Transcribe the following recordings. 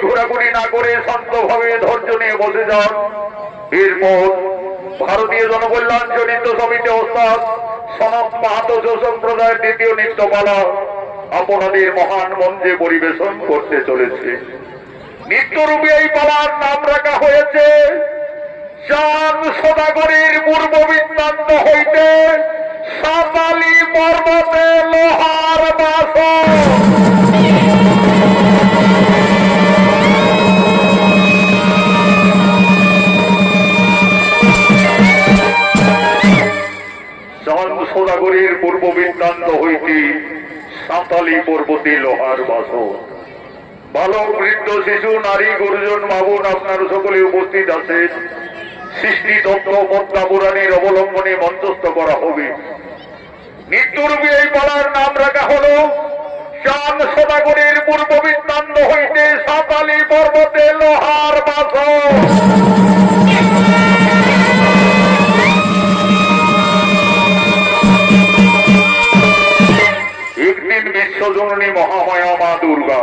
ঘোরাঘুরি না করে শান্তভাবে ধৈর্য নিয়ে বসে যান। এরপর ভারতীয় জনকল্যাণ চরিত্র সমিতি ওস্তাদ সনৎ মাহাতো সম্প্রদায়ের দ্বিতীয় নৃত্যপালা আপনাদের মহান মঞ্চে পরিবেশন করতে চলেছে। নৃত্যরূপী এই পালার নাম রাখা হয়েছে চাঁদ সদাগরের পূর্ব বৃত্তান্ত হইতে সাতালি পর্বতে লোহার বাসন। চাঁদ সদাগরের পূর্ব বৃত্তান্ত হইতে সাতালি পর্বতে লোহার বাসন। বালক, বৃদ্ধ, শিশু, নারী, গুরুজন, মাবুন আপনার সকলে উপস্থিত আছেন। সৃষ্টি তত্ত্ব পদ্মা পুরাণের অবলম্বনে মঞ্চস্থ করা হবে। নৃত্যরূপী এই পালার নাম রাখা হল চাঁদ সদাগরের পূর্ব বৃত্তান্ত হইতে সাতালি পর্বতে লোহার বাসন। একদিন বিশ্বজননী মহামায়া মা দুর্গা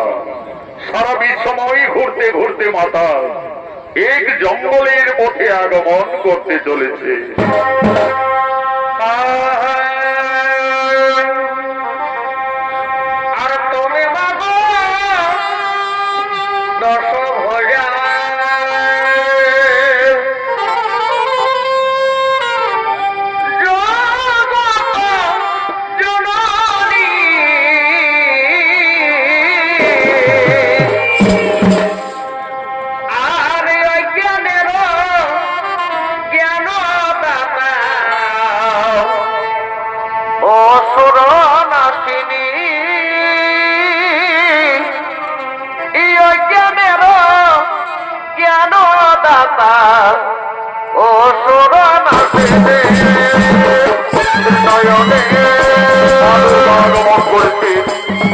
সারা বিশ্বময় ঘুরতে ঘুরতে মাতা এক জঙ্গলের পথে আগমন করতে চলেছে। আর তুমি বাবা দর্শক হইয়া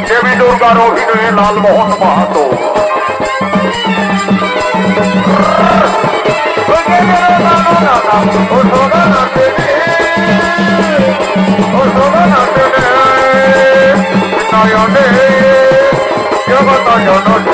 দেবী দুর্গার অভিনয়ে লালমোহন মাহাতো। নয়নে জগত জননী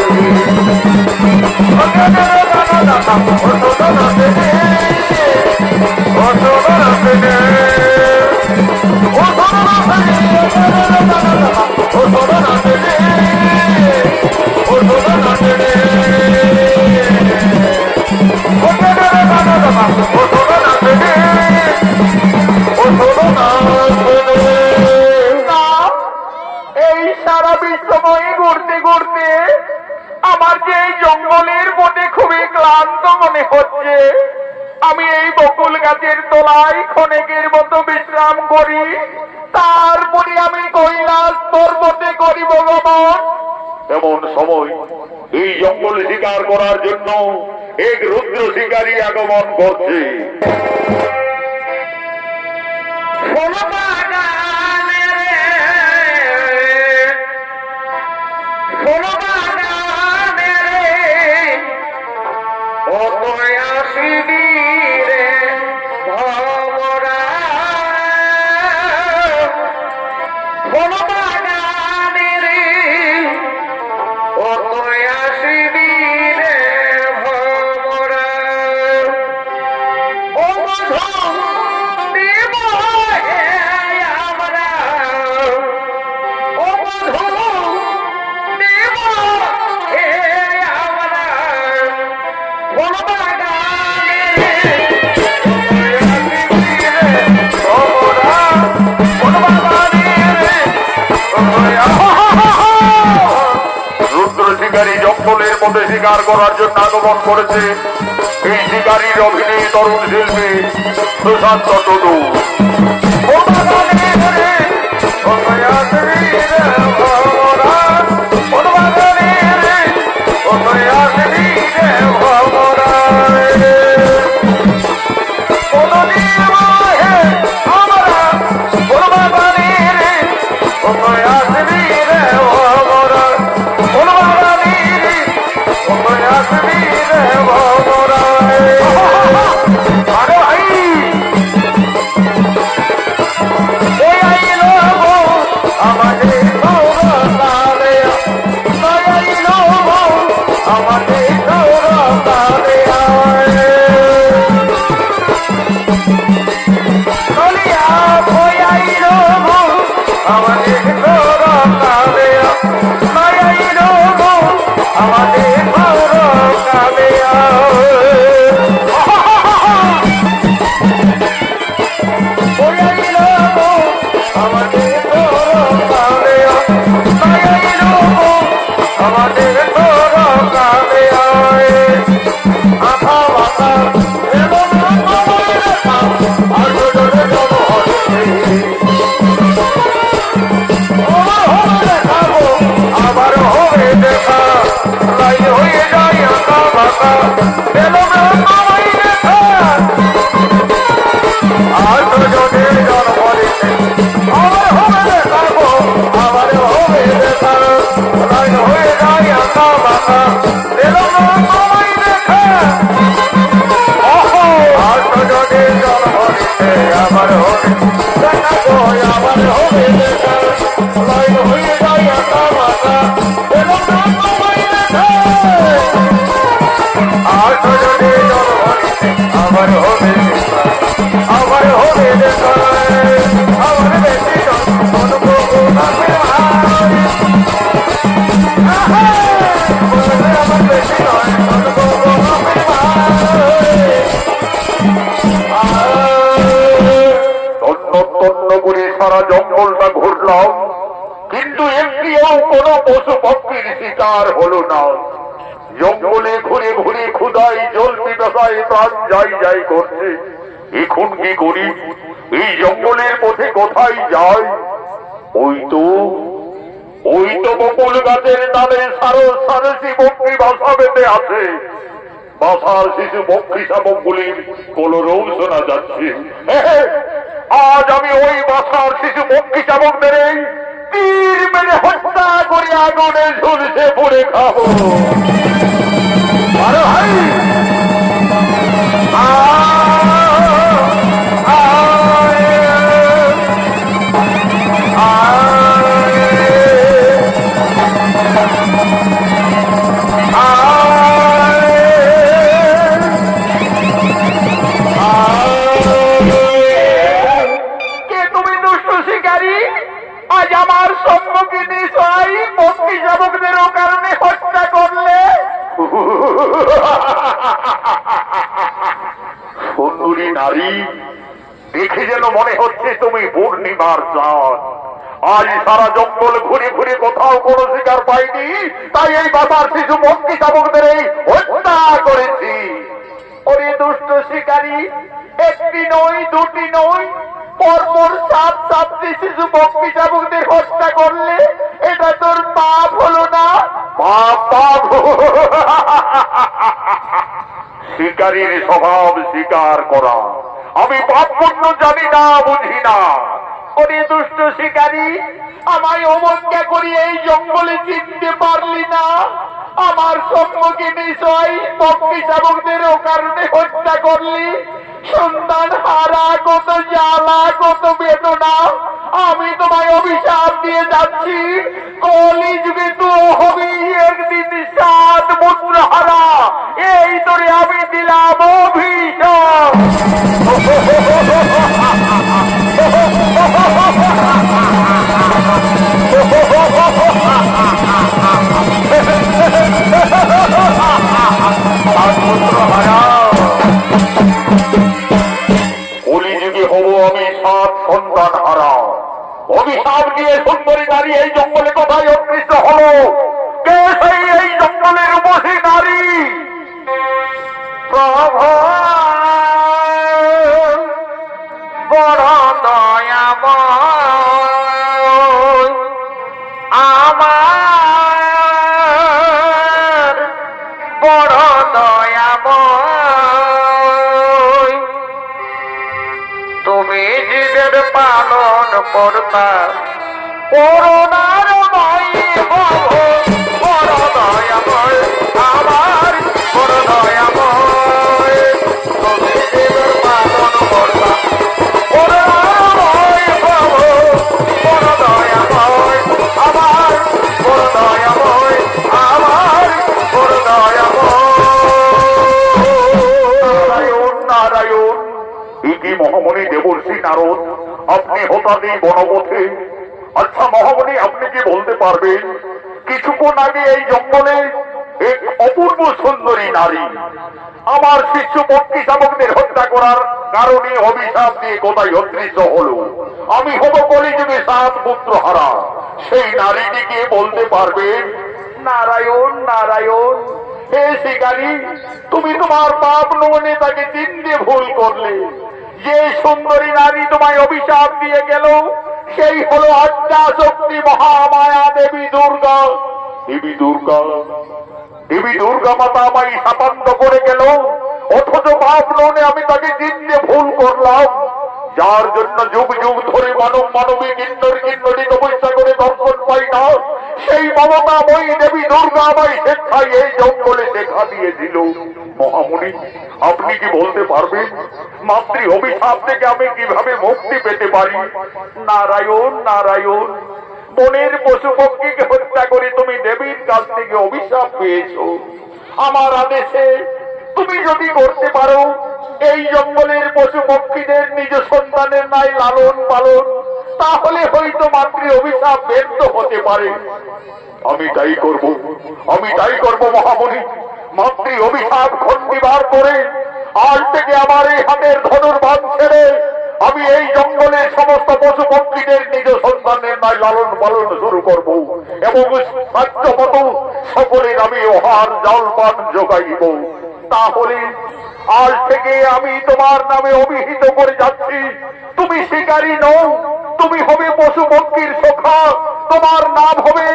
এই সারা বিশ্বময় ঘুরতে ঘুরতে আমার যে এই জঙ্গলের মধ্যে খুবই ক্লান্ত মনে হচ্ছে। আমি এই বকুল গাছের তলায় ক্ষণেকের মতো বিশ্রাম করি, তারপরে আমি কৈলাস পর্বতে করি ভগবান। এমন সময় এই জঙ্গল শিকার করার জন্য এক রুদ্র শিকারী আগমন করছে। জঙ্গলের মধ্যে শিকার করার জন্য আগমন করেছে। এই শিকারীর অভিনয় তরুণ শিল্পী সুশান্ত টুডু। আমাদের কালে চলিয়া ভয়াইল আমাদের কালে মায়াইল আমাদের কালে ভয়াইল আমাদের কালে মায়াইল আমাদের কালে আধা বাতা এবং আবার হবে দেখা লাই হয়ে যায় আঁকা বাঁকা এলো দেখা আর দুজনের জন্ম দিতে আবার হবে দেখাবো আবার হবে দেখা লাই হয়ে যায় আঁকা বাঁকা এলো দেখা আর দুজনের জন্ম দিতে আবার হবে দেখাবো আবার হবে দেখা লাই হয়ে যায় আঁকা বাঁকা এলো দেখা আর দুজনের জন্ম দিতে আবার হবে দেখা আবার হবে দেখা আবার বেশি আমার বেশি নয় তন্ন করে সারা জঙ্গলটা ঘুরলাম কিন্তু একটিও কোনো পশু পক্ষীর শিকার হলো না। জঙ্গলে ঘুরে ঘুরে ক্ষুধায় জল পিপাসায় প্রাণ যাই যাই করছে। এখন কি করি? এই জঙ্গলের পথে কোথায় যাই? ওই তো বকুল গাছের নামে সারসী পক্ষী বাসা বেঁধে আছে। বাসার শিশু পক্ষী শাবকগুলির কলরব শোনা যাচ্ছে। আজ আমি ওই বাসার শিশু পক্ষী শাবকদের তীর মেরে হত্যা করে আগুনে ঝুলসে পড়ে খাবো। আরে ভাই আজ আমার সম্মুখীন সবাই পক্ষী শাবকদেরও কারণে হত্যা করলে। সুন্দরী নারী, দেখে যেন মনে হচ্ছে তুমি পূর্ণিমার চাঁদ। আজ সারা জঙ্গল ঘুরে ঘুরে কোথাও কোনো শিকার পাইনি, তাই এই বাসার শিশু পক্ষী শাবকদের হত্যা করেছি। ওরে দুষ্ট শিকারী, একটি নয় দুটি নয়, পরপর 7-7টি শিশু পক্ষী শাবকদের হত্যা করলে এটা তোর পাপ হলো না? পাপ শিকারীর স্বভাব স্বীকার করা। আমি পাপ পুণ্য জানি না, বুঝি না। ওরে দুষ্ট শিকারী, আমায় অবজ্ঞা করি এই জঙ্গলে চিনতে পারলি না? আমার সম্মুখে নিশ্চয় পক্ষী শাবকদেরও কারণে হত্যা করলি। সন্তান হারা, কত জ্বালা, কত বেদনা। আমি তোমায় অভিশাপ দিয়ে যাচ্ছি, কলি যুগে তো হবি একদিন 7 পুত্র হারা। এই তোরে আমি দিলাম অভিশাপ। কলিযুগে হব আমি 7 সন্তান হারা। অভিশাপ দিয়ে সুন্দরী নারী এই জঙ্গলে কোথায় অদৃশ্য হলো? কে সেই এই জঙ্গলের উপসী নারী? প্রভু বড় দয়াময়, আমার বড় দয়াময়, তুমি জীবের পালন কর্তা, করুণার ময় প্রভু বড় দয়াময়, আমার বড় দয়াময়, তুমি জীবের পালন কর্তা, করুণার ময় প্রভু বড় দয়াময়, আমার বড় দয়াময়, আমার বড় দয়াময়। নারদ, আপনি হঠাৎই বনপথে। আচ্ছা মহামণি, আপনি কি বলতে পারবেন কিছুক্ষণ আগে এই জঙ্গলে এক অপূর্ব সুন্দরী নারী আমার শিষ্য পক্ষী শাবকদের হত্যা করার কারণে অভিশাপ দিয়ে কোথায় অদৃশ্য হলো? আমি হব কলিযুগে 7 পুত্র হারা। সেই নারীটিকে বলতে পারবেন? নারায়ণ নারায়ণ, হে শিকারী, তুমি তোমার পাপ নমনে তাকে চিনতে ভুল করলে। যে সুন্দরী নারী তোমায় অভিশাপ দিয়ে গেল সেই হলো আদ্যা শক্তি মহামায়া দেবী দুর্গা। দেবী দুর্গা, দেবী দুর্গা মাতা আমায় শাপান্ত করে গেল, অথচ পাপ নমনে আমি তাকে চিনতে ভুল করলাম। যার জন্য যুগ যুগ ধরে মানব মানবী কিন্নর কিন্নরী তপস্যা করে দর্শন পাই না, সেই মমতাময়ী দেবী দুর্গা আমায় স্বেচ্ছায় এই জঙ্গলে দেখা দিয়েছিল। মহামুনি, আপনি কি বলতে পারবেন মাতৃ অভিশাপ থেকে আমি কিভাবে মুক্তি পেতে পারি? নারায়ণ নারায়ণ, বনের পশু পক্ষীকে হত্যা করে তুমি দেবীর কাছ থেকে অভিশাপ পেয়েছো। আমার আদেশে তুমি যদি করতে পারো এই জঙ্গলের পশু পক্ষীদের নিজ সন্তানের নাই লালন পালন, তাহলে হয়তো মাতৃ অভিশাপ ব্যর্থ হতে পারে। আমি তাই করব, আমি তাই করব মহামণি। মাতৃ অভিশাপ খণ্ডিবার করে আজ থেকে আমার এই হাতের ধনুর্বাণ ছেড়ে আমি এই জঙ্গলের সমস্ত পশু পক্ষীদের নিজ সন্তানের নাই লালন পালন শুরু করব এবং সাধ্যমত সকলের আমি ওহার জলপান যোগাইব। তাহলে আজ থেকে আমি তোমার নামে অভিহিত করে যাচ্ছি, তুমি শিকারী নও, তুমি হবে পশু পক্ষীর সখা। তোমার নাম হবে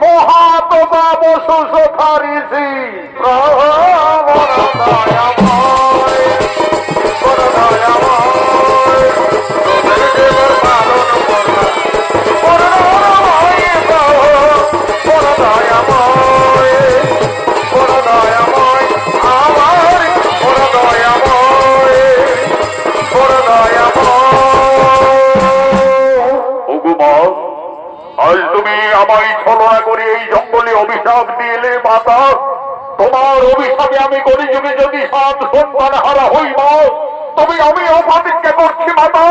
মহাতপা পশু সখা ঋষি। আজ তুমি আমায় ছলনা করে এই জঙ্গলে অভিশাপ দিলে মাতা, তোমার অভিশাপে আমি কলিযুগে যদি 7 সন্তান হারা হইব, তবে আমি অপ্রতিজ্ঞা করছি মাতা,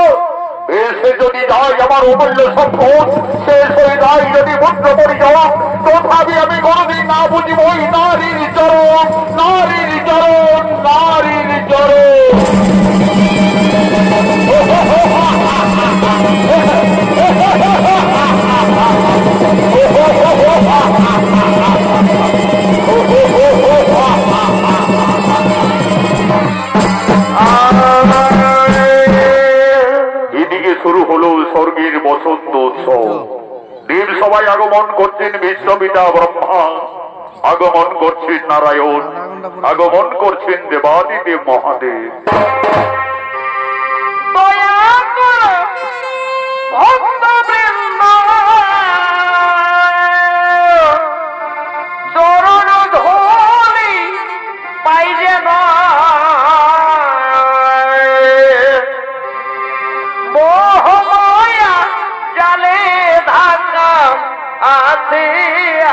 এসে যদি যাই আমার অমূল্য সম্পদ শেষ হয়ে যায়, যদি পুত্র পরিচয়, তথাপি আমি কোনদিন না বুঝিব ওই নারীর চরণ, নারীর চরণ, নারীর চরণ। এদিকে শুরু হলো স্বর্গের বসন্ত উৎসব। দেব সবাই আগমন করছেন বিশ্বপিতা ব্রহ্মা, আগমন করছেন নারায়ণ, আগমন করছেন দেবাদিদেব মহাদেব।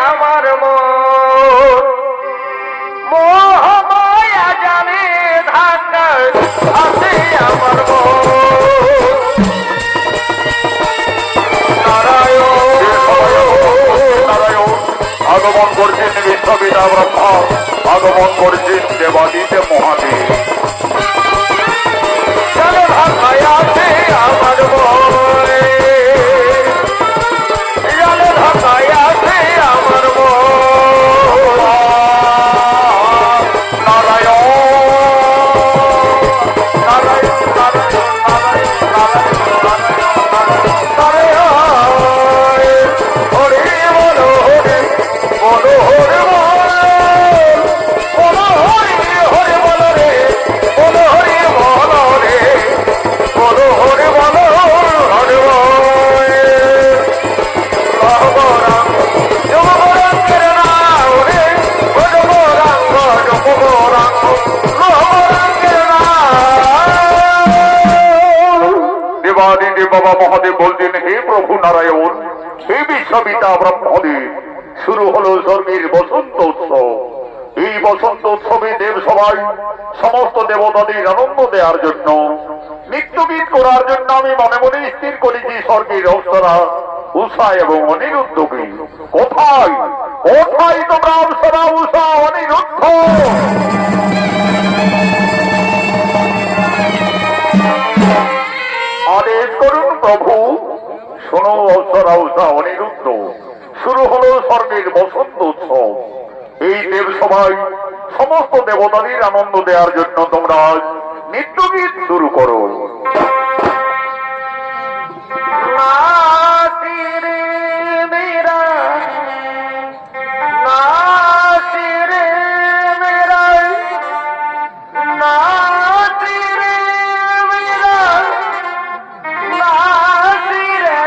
আমার মোহমায়া জানে ধাক্কা আছে আমার নারায়ণ আগমন করছেন বিশ্বপিতা ব্রহ্মা, আগমন করছেন দেবাদিদেব মহাদেব। জানে ধাক্কায় আছে আমার জানে ধাক্কায় আছে আমার বাবা মহাদেব বলছেন, হে প্রভু নারায়ণ, হে বিশ্বপিতা ব্রহ্মদেব, শুরু হলো স্বর্গের বসন্ত উৎসব। এই বসন্ত উৎসবে দেব সবাই সমস্ত দেবতাদের আনন্দ দেওয়ার জন্য নিত্যগীত করার জন্য আমি মনে মনে স্থির করেছি স্বর্গের অপ্সরা উষা এবং অনিরুদ্ধকে। কোথায় কোথায় তোমরা অপ্সরা উষা অনিরুদ্ধ? আদেশ করুন প্রভু। শোনো অপ্সরা উষা অনিরুদ্ধ, শুরু হলো স্বর্গের বসন্ত উৎসব। এই দেবসভায় সমস্ত দেবতাদের আনন্দ দেওয়ার জন্য তোমরা নিত্যগীত শুরু করো। নাসিরে মেরা, নাসিরে মেরা, নাসিরে মেরা, নাসিরে,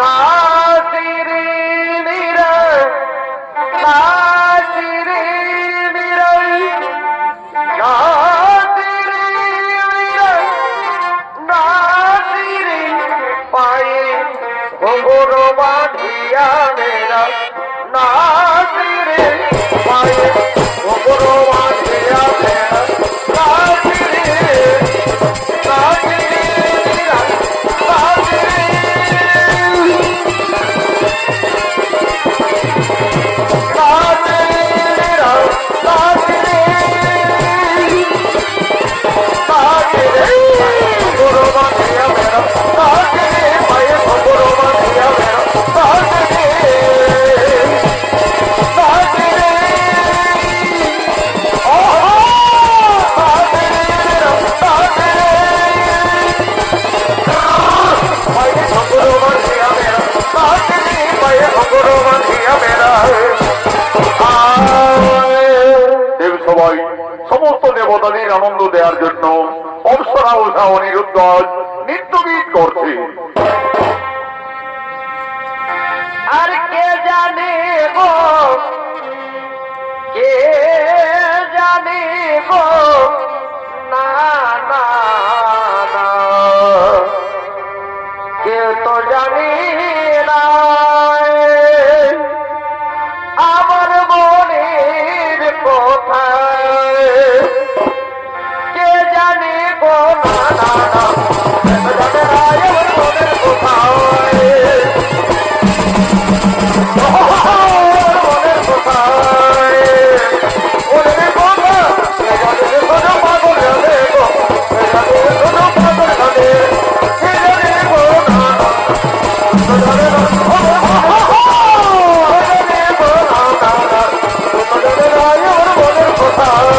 নাসিরে মেরা, নাসিরে মেরা, নাসিরে মেরা, নাসিরে পায়ে ঘোর বাঁধিয়া মেরা, নাসিরে পায়ে ঘোর বাঁধিয়া মেরা, নাসিরে, নাসিরে মেরা, নাসিরে, দেবসভায় সমস্ত দেবতাদের আনন্দ দেওয়ার জন্য অপ্সরা উষা অনিরুদ্ধ নিত্যগীত করছে। আর কে জানে গো, কে জানে গো, না না না, কেউ তো জানি না আমার মনের কোথায়, কে জানে গো, না না না, কেউ তো জানে না আমার মনের কোথায়, মনের কোথায়, মনের কোথায়, কে জানে কোনো পাগল জানে গো, কে জানে কোনো পাগল জানে, কে জানে গো, না না, কে জানে না, কে জানে গো, না না না, কে জানে না আমার মনের কোথায়,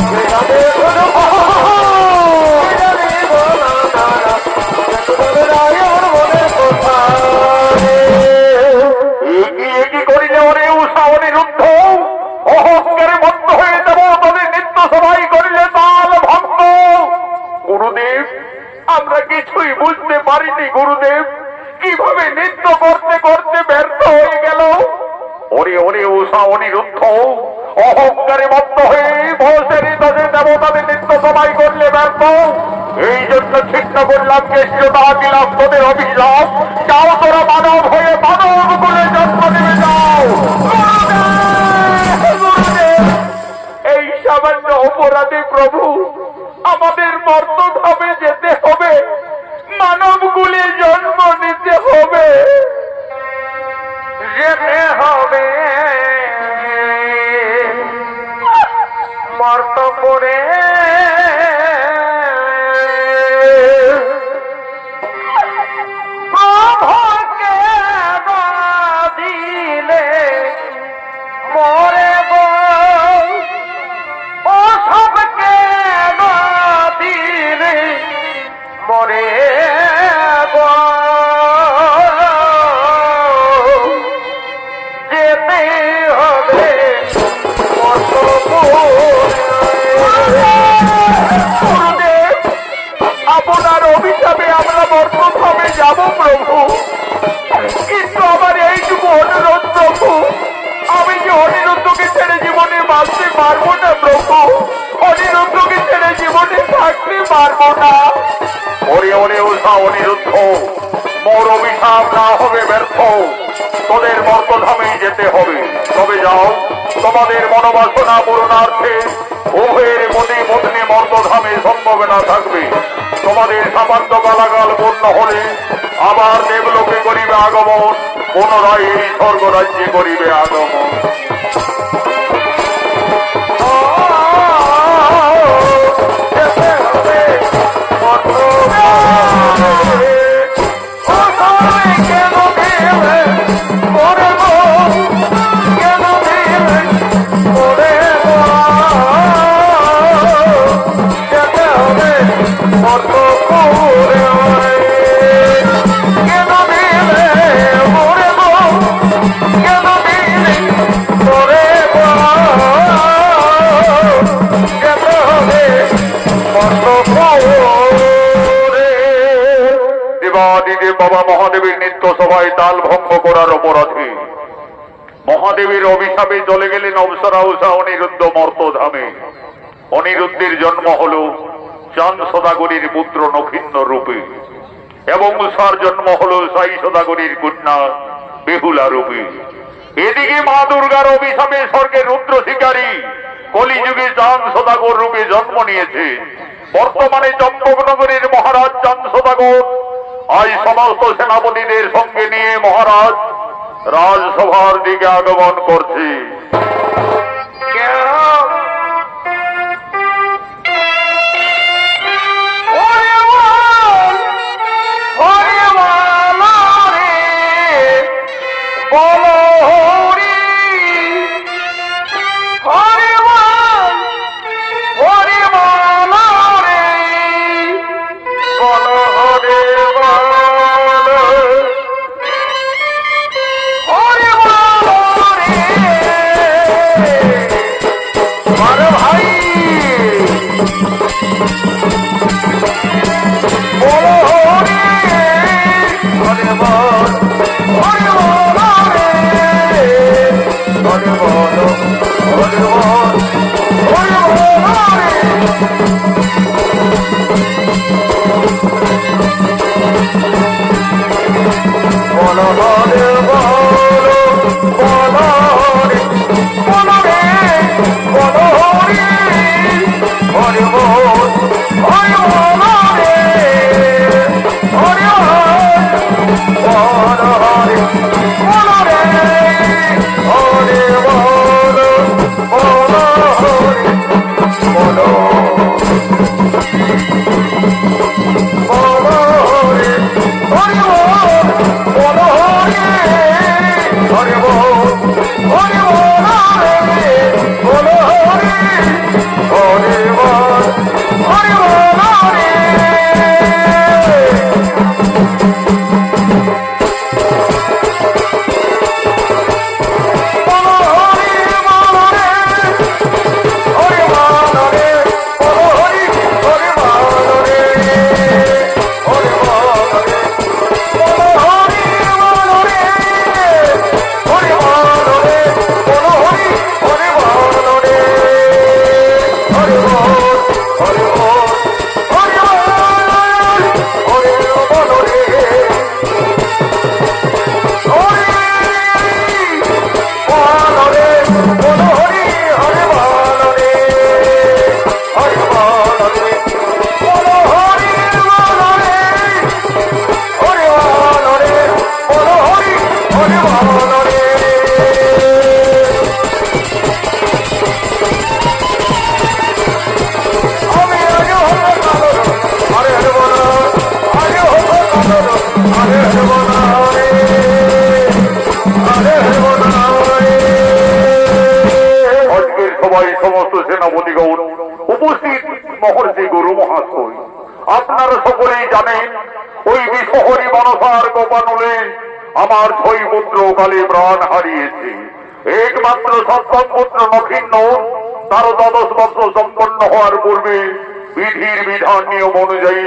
কে জানে কোনো আমরা কিছুই বুঝতে পারিনি গুরুদেব, কিভাবে নৃত্য করতে করতে ব্যর্থ হয়ে গেল। ওরে ওরে উষা অনিরুদ্ধ, অহংকারে মত্ত হয়ে ভোসের দশে দেবতাদের নৃত্য সবাই করলে ব্যর্থ। এই জন্য ছিন্ন করলাম কেষ্টতা দিলাম তোদের অভিশাপ। যাও তোরা মানব হয়ে মানব গুলে জন্ম নেমে যাও। এই সামান্য অপরাধে প্রভু আমাদের মর্তধামে যেতে হবে, মানব গুলে জন্ম নিতে হবে, যেতে হবে মর্ত করে, প্রভুকে দিলে মরে গো, ও সবকে দিলে মরে গো, যেতে হবে আপনার অভিশাপে আমরা মর্তভাবে যাব প্রভু, কিন্তু আমার এইটুকু অনুরোধ প্রভু, আমি যে অনিরুদ্ধকে ছেড়ে জীবনে বাঁচতে পারবো না প্রভু, অনিরুদ্ধকে ছেড়ে জীবনে থাকতে পারবো না। ওরে ওরে উষা অনিরুদ্ধ, মোর অভিশাপ অভিশাপ না হবে ব্যর্থ, তোদের মর্তধামেই যেতে হবে। তবে যাও, তোমাদের মনোবাসনা পূরণার্থে উভয়ের মনে মধ্যে মর্তধামে সম্ভাবনা থাকবে। তোমাদের সামান্য গালাগাল পূর্ণ হলে আবার দেবলোকে করিবে আগমন, পুনরায় এই স্বর্গরাজ্যে করিবে আগমন। বাবা মহাদেবের নিত্য সভায় তাল ভঙ্গ করার অপরাধে মহাদেবের অভিশাপে চলে গেলেন অবসরা উষা অনিরুদ্ধ মর্তধামে। অনিরুদ্ধের জন্ম হল চাঁদ সদাগরীর পুত্র নক্ষিন্ন রূপে, এবং উষার জন্ম হল সাই সদাগরীর কন্যা বেহুলা রূপে। এদিকে মা দুর্গার অভিশাপে স্বর্গের রুদ্র শিকারী কলিযুগে চাঁদ সদাগর রূপে জন্ম নিয়েছে। বর্তমানে চম্পকনগরের মহারাজ চাঁদ সদাগর আজ সমস্ত সেনাপতিদের সঙ্গে নিয়ে মহারাজ রাজসভার দিকে আগমন করছে। উপস্থিত মহর্ষি গুরু মহাশয়, আপনারা সকলেই জানেন ওই বিশহরী মনসার গোপানলে আমার 6 পুত্র কালে প্রাণ হারিয়েছে। একমাত্র সপ্তম পুত্র নক্ষিন্ন তার 12 বছর সম্পন্ন হওয়ার পূর্বে বিধির বিধান নিয়ম অনুযায়ী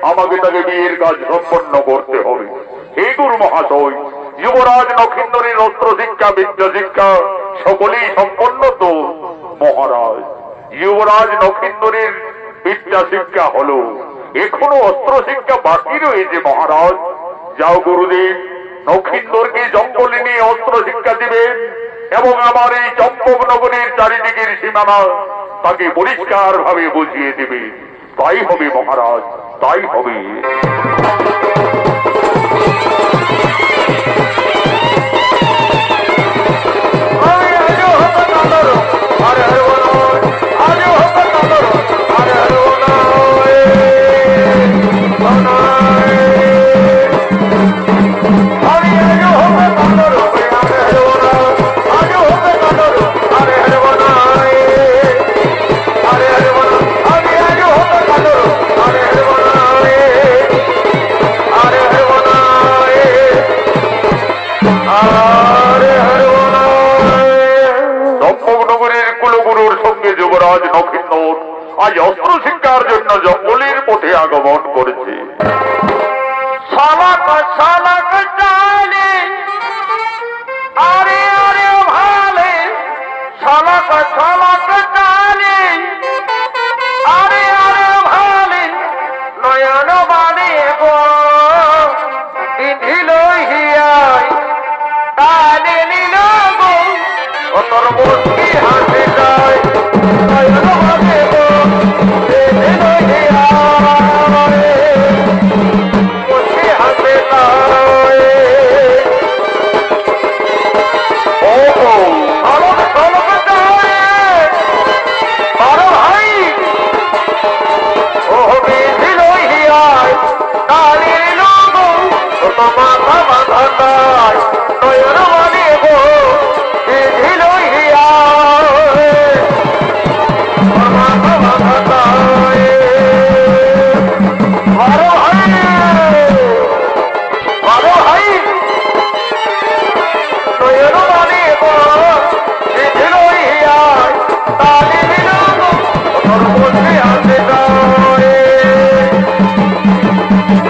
আমাকে তাকে বিয়ের কাজ সম্পন্ন করতে হবে। হে গুরু মহাশয়, যুবরাজ নক্ষিন্দ্রের অস্ত্র শিক্ষা বিদ্যা শিক্ষা সকলেই সম্পন্ন তো? মহারাজ, যুবরাজ নক্ষিন্দ্রের বিদ্যা শিক্ষা হলো, এখনো অস্ত্র শিক্ষা বাকি রয়েছে মহারাজ। যাও গুরুদেব, নক্ষিন্দরকে জঙ্গলে নিয়ে অস্ত্র শিক্ষা দিবেন এবং আমার এই চম্পক নগরীর চারিদিকের সীমানা তাকে পরিষ্কার ভাবে বুঝিয়ে দেবে। তাই হবে মহারাজ, তাই হবে। যুবরাজ নক্ষিন্দর আজ অস্ত্র শিক্ষার জন্য জঙ্গলের পথে আগমন করেছে। শালাক শালাক চালে আরে আরে ভালে, শালাক শালাক চালে আরে আরে ভালে, নয়ন বাণী গো বিধিল হিয়াই কানে নিল গো, ও তোর মুক্তি হাসে যায় নয়ন বাণী গো বিধিল হিয়াই মুক্তি হাসে যায়। ও শালাক শালাক চালে আরে ভাই, ও বিধিল হিয়াই কানে নিল গো, ও তো মাথা মাথা যায় নয়ন বাণী গো বিধিল হিয়াই মাথা মাথা যায়। আরে ভাই, আরে ভাই, নয়ন বাণী গো বিধিল হিয়াই কানে নিল গো, ও তোর মুক্তি হাসে যায়।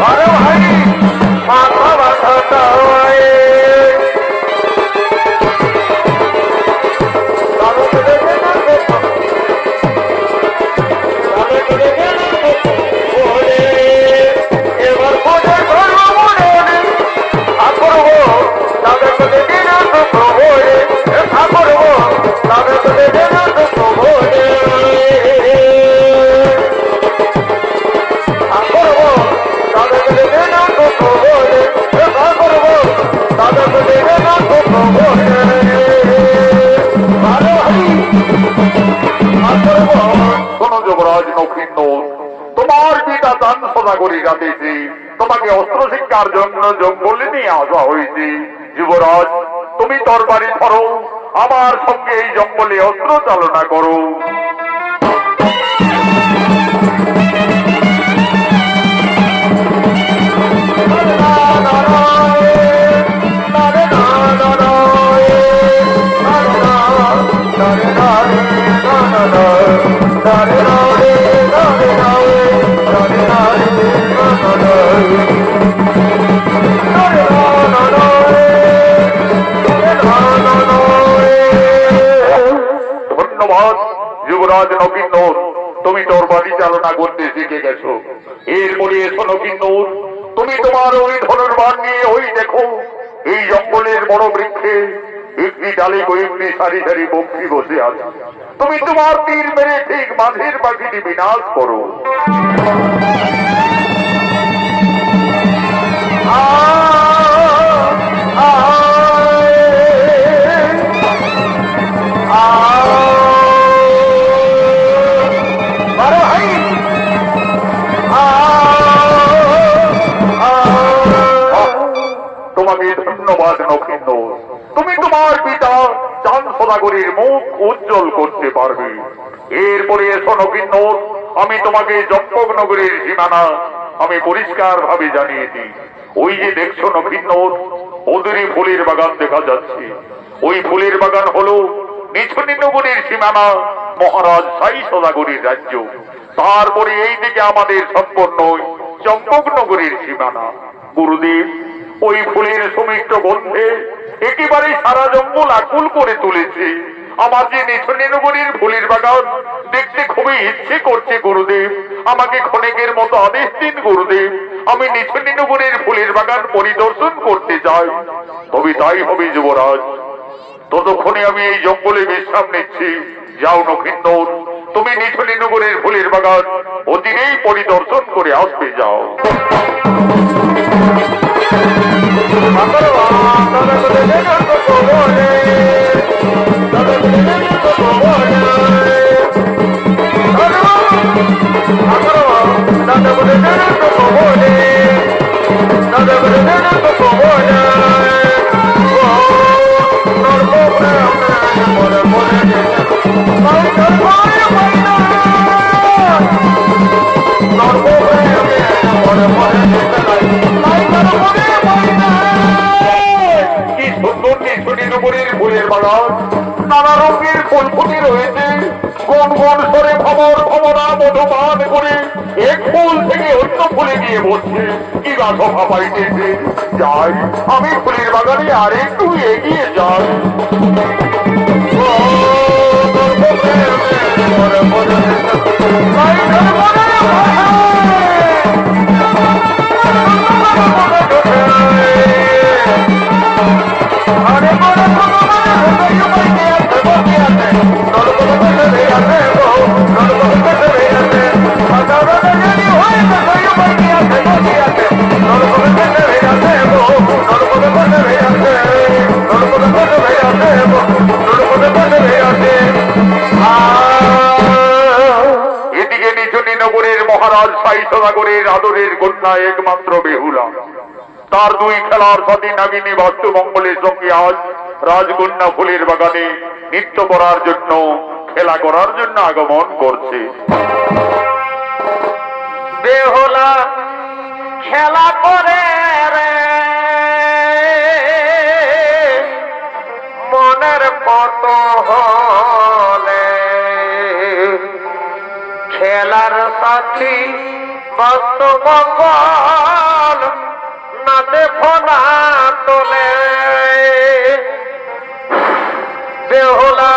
আরে ভাই, মাথা মাথা যায়। এবার পূজা করবো মনে ঠাকুরবো তাদের সাথে দিন প্রভুরে, ঠাকুরবো তাদের সাথে দিন প্রভুরে, ঠাকুরবো তাদের সাথে দিন প্রভুরে, ঠাকুরবো তাদের সাথে দিন প্রভুরে। ভালো ভাই, ঠাকুরবো শোনো যুবরাজ নক্ষিন্দর, তোমার পিতা দান সদাগরি রাতেছে, তোমাকে অস্ত্র শিক্ষার জন্য জঙ্গলে নিয়ে আসা হয়েছে। যুবরাজ, তুমি তরবারি ধরো, আমার সঙ্গে এই জঙ্গলে অস্ত্র চালনা করো। ধন্যবাদ যুবরাজ নকিন্দর, তুমি তরবারি চালনা করতে শিখে গেছো। এরপরে এসো নকিন্দর, তুমি তোমার ওই ধনুর্বাণ নিয়ে ওই দেখো এই জঙ্গলের বড় বৃক্ষে একটি ডালে কয়েকটি সারি সারি পক্ষী বসে আছে। তুমি তোমার তীর মেরে ঠিক মাঝের পাখিটি বিনাশ করো। তোমাকে ধন্যবাদ নক্ষিন্দর, তুমি তোমার পিতা চাঁদ সদাগরের মুখ উজ্জ্বল করতে পারবে। এরপরে এসো নক্ষিন্দর, আমি তোমাকে চম্পক নগরীর সীমানা আমি পরিষ্কার ভাবে জানিয়ে দিই। ওই যে দেখছো নক্ষিন্দর, ওদেরই ফুলের বাগান দেখা যাচ্ছে। ওই ফুলের বাগান হলো নিছনি নগরীর সীমানা, মহারাজ সাই সদাগরের রাজ্য। তারপরে এই দিকে আমাদের সম্পন্ন চম্পক নগরীর সীমানা। গুরুদেব, ওই ফুলের সুমিষ্ট গন্ধে একেবারে সারা জঙ্গল আকুল করে তুলেছে। আমার যে নিছনি নগরীর ফুলের বাগান দেখতে খুবই ইচ্ছে করছে গুরুদেব, আমাকে ক্ষণিকের মতো আদেশ দিন গুরুদেব, আমি নিছুনিনগরের ফুলের বাগান পরিদর্শন করতে চাই, তবে তাই হবে যুবরাজ। ততক্ষণে আমি এই জঙ্গলে বিশ্রাম নিচ্ছি। যাও নক্ষিন্দর, তুমি নিছুনিনগরের ফুলের বাগান অতিরেই পরিদর্শন করে আসবে, যাও। কি সুন্দর নিছুনিনগরের ফুলের বাগান, নানা রঙের ফুল ফুটে রয়েছে। কোন কোন সরে ভবর ভবরা মধুপান করে এক ফুল থেকে অন্য ফুলে গিয়ে বসছে। কি গাছফা পাইতেছে। যাই, আমি ফুলের বাগানে আর একটু এগিয়ে যাই। এদিকে নিছুনিনগরের মহারাজ সাইসনাগরের আদরের কন্যা একমাত্র বেহুলা, তার দুই খেলার সাথী নাগিনী বাস্তুমঙ্গলের সঙ্গে আজ রাজকন্যা ফুলের বাগানে নৃত্য করার জন্য, খেলা করার জন্য আগমন করছে। বেহুলা খেলা করে রে মনের কত হলে, খেলার সাথী বাস্তবঙ্গল না দেখো না তোলে। বেহুলা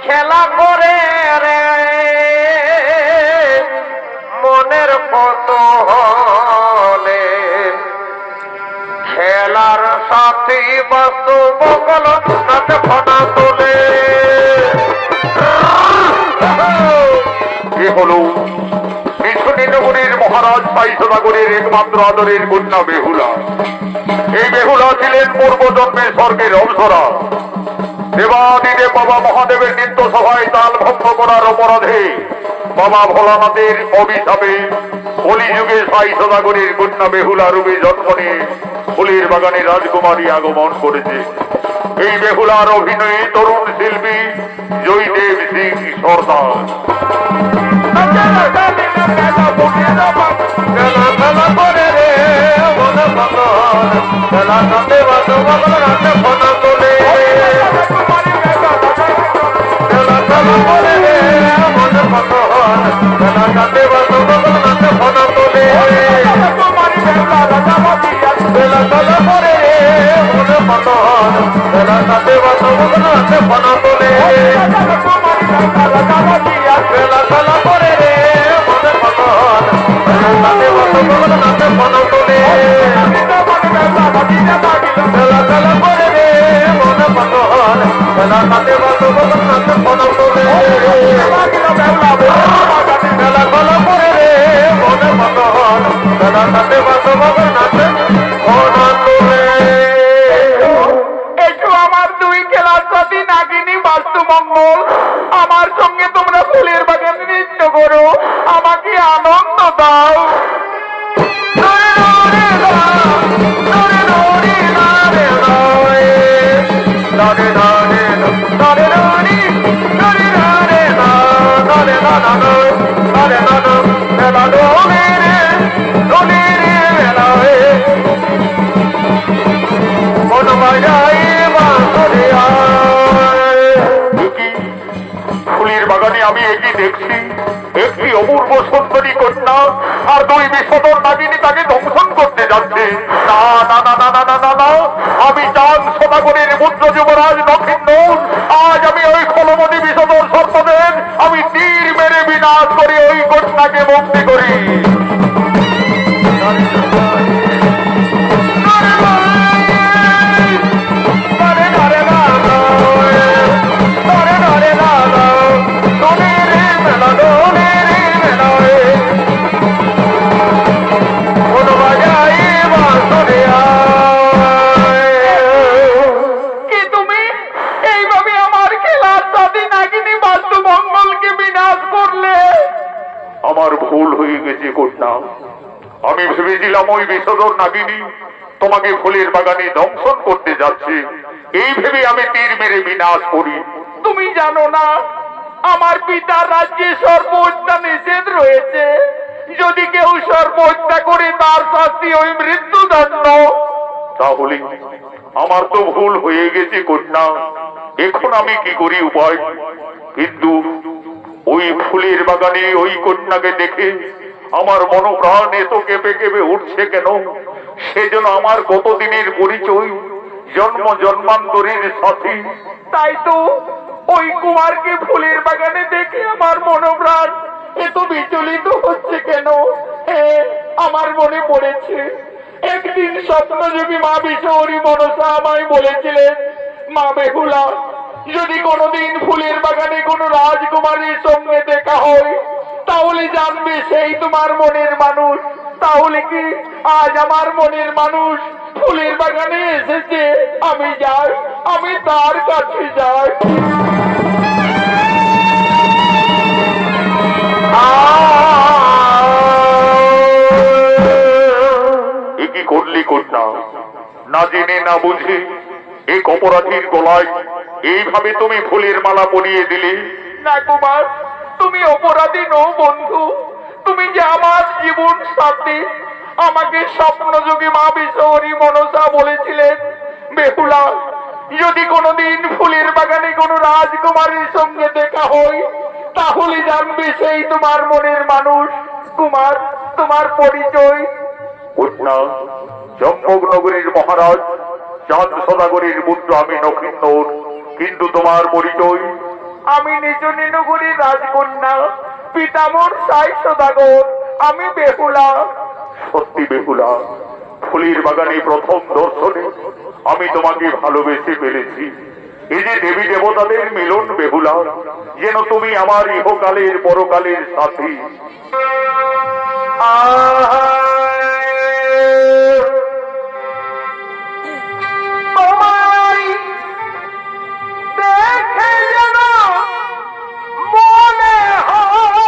খেলা করে রে মনের কত হলে, খেলার সাথী বাস্তবঙ্গল না দেখো না তোলে। এ হল নিছুনিনগরের মহারাজ সাইসনাগরের একমাত্র আদরের কন্যা বেহুলা। এই বেহুলা ছিলেন পূর্বজন্মে স্বর্গের অপ্সরা। দেবাদিদেব বাবা মহাদেবের নিত্য সভায় তাল ভঙ্গ করার অপরাধে বাবা ভোলানাথের অভিশাপে কলিযুগে সাইসনাগরের কন্যা বেহুলা রূপে জন্ম নিয়ে ফুলের বাগানে রাজকুমারী আগমন করেছে। এই বেহুলার অভিনয়ে তরুণ শিল্পী জয়দেব সিং সর্দার। আমার দুই খেলার সাথী নাগিনী বাস্তুমঙ্গল, আমার সঙ্গে তোমরা ফুলের বাগানে নৃত্য করো, আমাকে আনন্দ দাও। ফুলের বাগানে আমি একই দেখছি, একটি অপূর্ব সুন্দরী কন্যা আর দুই বিষধর নাগিনী তাকে দংশন করতে যাচ্ছে। না না না না না না না না, আমি চাঁদ সদাগরের পুত্র যুবরাজ নক্ষিন্দর, আজ আমি ওই খলমণি বিষধর সর্পদের আমি তীর মেরে বিনাশ করে ওই কন্যাকে মুক্তি করি। ভেবেছিলাম ওই বিষধর নাগিনী তোমাকে ফুলের বাগানে দংশন করতে যাচ্ছে, এই ভেবে আমি তীর মেরে বিনাশ করি। তুমি জানো না আমার পিতার রাজ্যে সর্বহত্যা নিষেধ রয়েছে, যদি কেউ সর্বহত্যা করে তার শাস্তি ওই মৃত্যুদণ্ড। তাহলে আমার তো ভুল হয়ে গেছে কন্যা, এখন আমি কি করি উপায়? কিন্তু ওই ফুলের বাগানে ওই কন্যাকে দেখে আমার মনোপ্রাণ এত কেঁপে কেঁপে উঠছে কেন? সেজন্য আমার কতদিনের পরিচয়, জন্ম জন্মান্তরের সাথী। তাই তো ওই কুমারকে ফুলের বাগানে দেখে আমার মনোপ্রাণ এত বিচলিত হচ্ছে কেন? আমার মনে পড়েছে একদিন স্বপ্নযোগী মা বিশ্বরী মনসা আমায় বলেছিলেন, মা বেহুলা, যদি কোনোদিন ফুলের বাগানে কোনো রাজকুমারীর সঙ্গে দেখা হয় তাহলে জানবে সেই তোমার মনের মানুষ। তাহলে কি আজ আমার মনের মানুষ ফুলের বাগানে এসেছে, আমি যাই, আমি তার কাছে যাই। এ কি করলি কন্যা? না জেনে না বুঝে এক অপরাধীর গলায় এইভাবে তুমি ফুলের মালা পরিয়ে দিলে। না কুমার, তুমি অপরাধী নও বন্ধু, তুমি যে আমার জীবন সাথী। আমাকে স্বপ্নযোগী মা বিশ্বরী মনসা বলেছিলেন, বেহুলা, যদি কোনোদিন ফুলের বাগানে কোনো রাজকুমারীর সঙ্গে দেখা হয় তাহলে জানবে সেই তোমার মনের মানুষ। কুমার, তোমার পরিচয়? কন্যা, চম্পকনগরীর মহারাজ চাঁদ সদাগরের পুত্র আমি নক্ষিন্দর। কিন্তু তোমার পরিচয়? আমি নিজ নগরীর রাজকন্যা, পিতামর সাই সদাগর, আমি বেহুলা। সত্যি বেহুলা, ফুলের বাগানে প্রথম দর্শনে আমি তোমাকে ভালোবেসে ফেলেছি। এই যে দেবী দেবতাদের মিলন বেহুলা, যেন তুমি আমার ইহকালের পরকালের সাথী। তোমায় দেখে যেন মনে হয়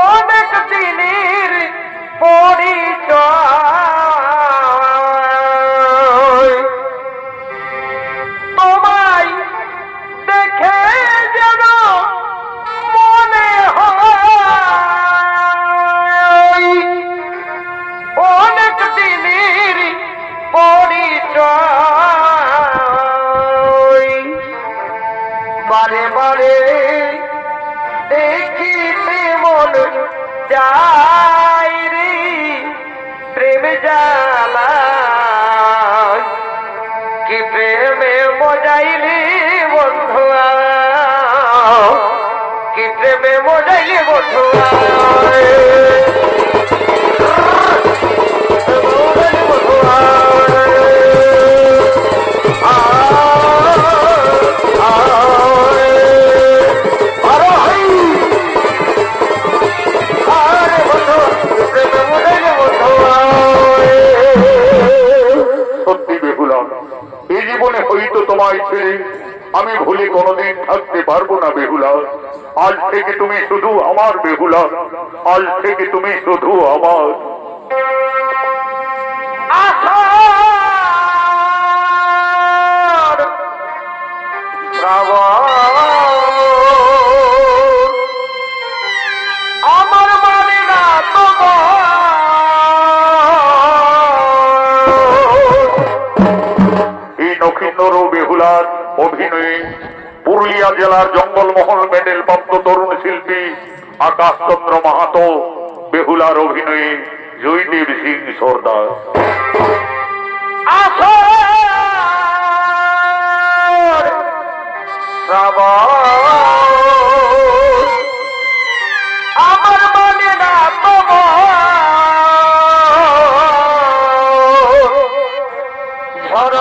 অনেক দিনের পরিচয়। তোমায় দেখে যেন মনে হয় অনেক দিনের পরিচয়। বারে বারে দেখিতে মন যায় রে, প্রেম জ্বালা কি প্রেমে মজাইলি বন্ধুয়া, কি প্রেমে মজাইলি বন্ধুয়া। সত্যি বেহুলা, এই জীবনে হয়তো তোমায় ছেড়ে আমি ভুলে কোনোদিন থাকতে পারবো না বেহুলা। আজ থেকে তুমি শুধু আমার বেহুলা, আজ থেকে তুমি শুধু আমার। আষাঢ় শ্রাবণ আমার মানে না এই নক্ষিন্দর ও বেহুলার অভিনয়ে পুরুলিয়া জেলার জঙ্গলমহল মেডেল প্রাপ্ত তরুণ শিল্পী আকাশচন্দ্র মাহাতো, বেহুলার অভিনয়ে জয়দেব সিং সর্দার। আষাঢ় শ্রাবণ আমার মানে না ঝড়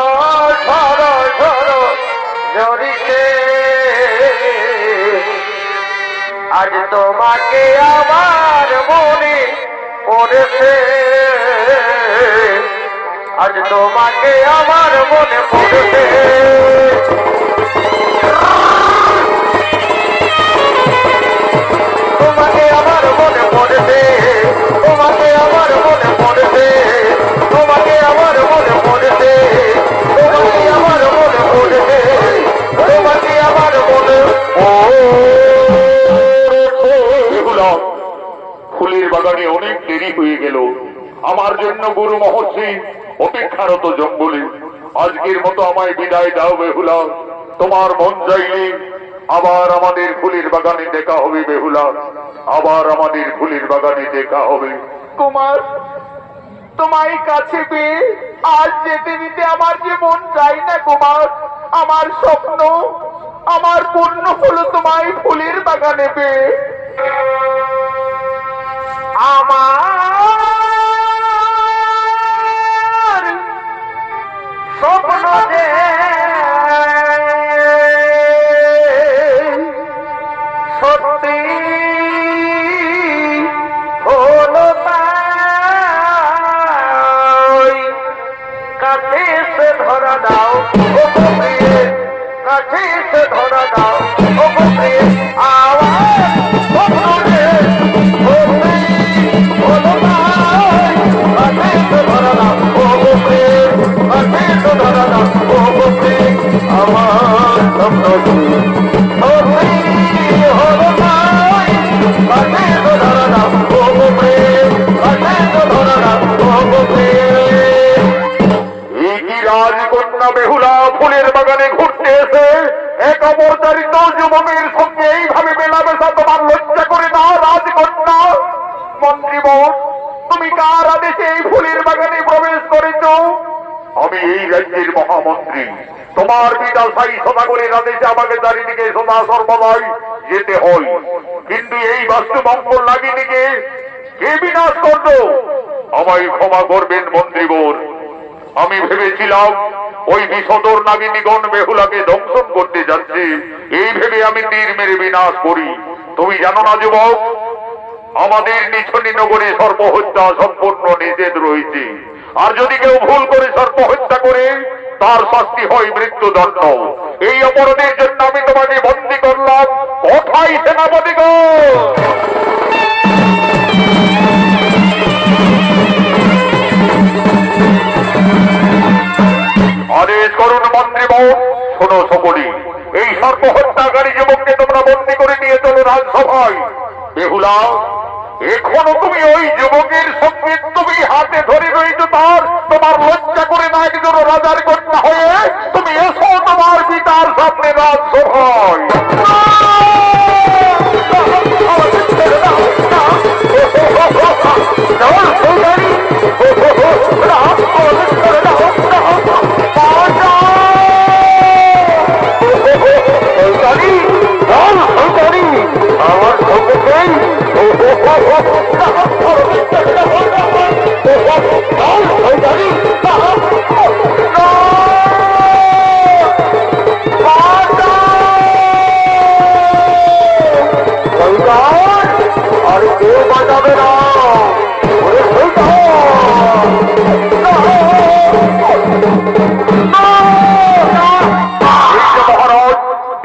ঝড় ঝড় ঝরিতে আজ তোমাকে আমার মনে পড়েছে, আজ তোমাকে আমার মনে পড়েছে। তোমাকে আমার জন্য গুরু মহর্ষি অপেক্ষারত জঙ্গলে। আজকের মতো আমায় বিদায় দাও বেহুলা। তোমার মন চাইলে আবার আমাদের ফুলের বাগানে দেখা হবে বেহুলা, আবার আমাদের ফুলের বাগানে দেখা হবে। কুমার, তোমায় কাছে পেয়ে আজ যেতে দিতে আমার যে মন চাই না কুমার। আমার স্বপ্ন আমার পূর্ণ হলো তোমায় ফুলের বাগানে পেয়ে। আমার স্বপ্ন যে সত্যি হলো তাই, কাছে সে ধরা দাও ও প্রিয়ে, কাছে সে ধরা দাও ও প্রিয়ে। আমার স্বপ্ন যে সত্যি হলো তাই, কাছে সে ধরা দাও ও প্রিয়ে, কাছে সে ধরা দাও ও প্রিয়ে। আমার স্বপ্ন যে সত্যি হলো তাই, কাছে সে ধরা দাও ও প্রিয়ে, কাছে সে ধরা দাও ও প্রিয়ে। এই কি রাজকন্যা বেহুলা ফুলের বাগানে ঘুরতে এসে এক অপরচারিত যুবকের সঙ্গে এইভাবে মেলামেশা তোমার লজ্জা করে না রাজকন্যা? মন্ত্রীবর, তুমি কার আদেশে এই ফুলের বাগানে প্রবেশ করেছ? আমি এই রাজ্যের মহামন্ত্রী। তোমার পিতা সাই সদাগরের আদেশে আমাকে চারিদিকে সদা সর্বদাই যেতে হয়। কিন্তু এই বাস্তুমঙ্গল নাগিনীকে কে বিনাশ করলো? আমায় ক্ষমা করবেন মন্ত্রীবর। আমি ভেবেছিলাম ওই বিষধর নাগিনীগণ বেহুলাকে দংশন করতে যাচ্ছে, এই ভেবে আমি তীর মেরে বিনাশ করি। তুমি জানো না যুবক, আমাদের নিছনি নগরে সর্পহত্যা সম্পূর্ণ নিষেধ রয়েছে। আর যদি কেউ ভুল করে সর্পহত্যা করে তার শাস্তি হয় মৃত্যুদণ্ড। এই অপরাধের জন্য আমি তোমাকে বন্দী করলাম। কোথায় সেনাপতিগণ? আদেশ করুন মন্ত্রীবর। শোনো সকলে, এই সর্বহত্যাকারী যুবককে তোমরা বন্দী করে নিয়ে চলো রাজসভায়। বেহুলা, এখনো তুমি ওই যুবকের সঙ্গে তুমি হাতে ধরে রয়েছ, তার তোমার লজ্জা করে না একজন রাজার কন্যা হয়ে তুমি এসো তোমার পিতার সামনে রাজসভায়। আমার আরে কেউ বাঁচাবে না। মহারাজ,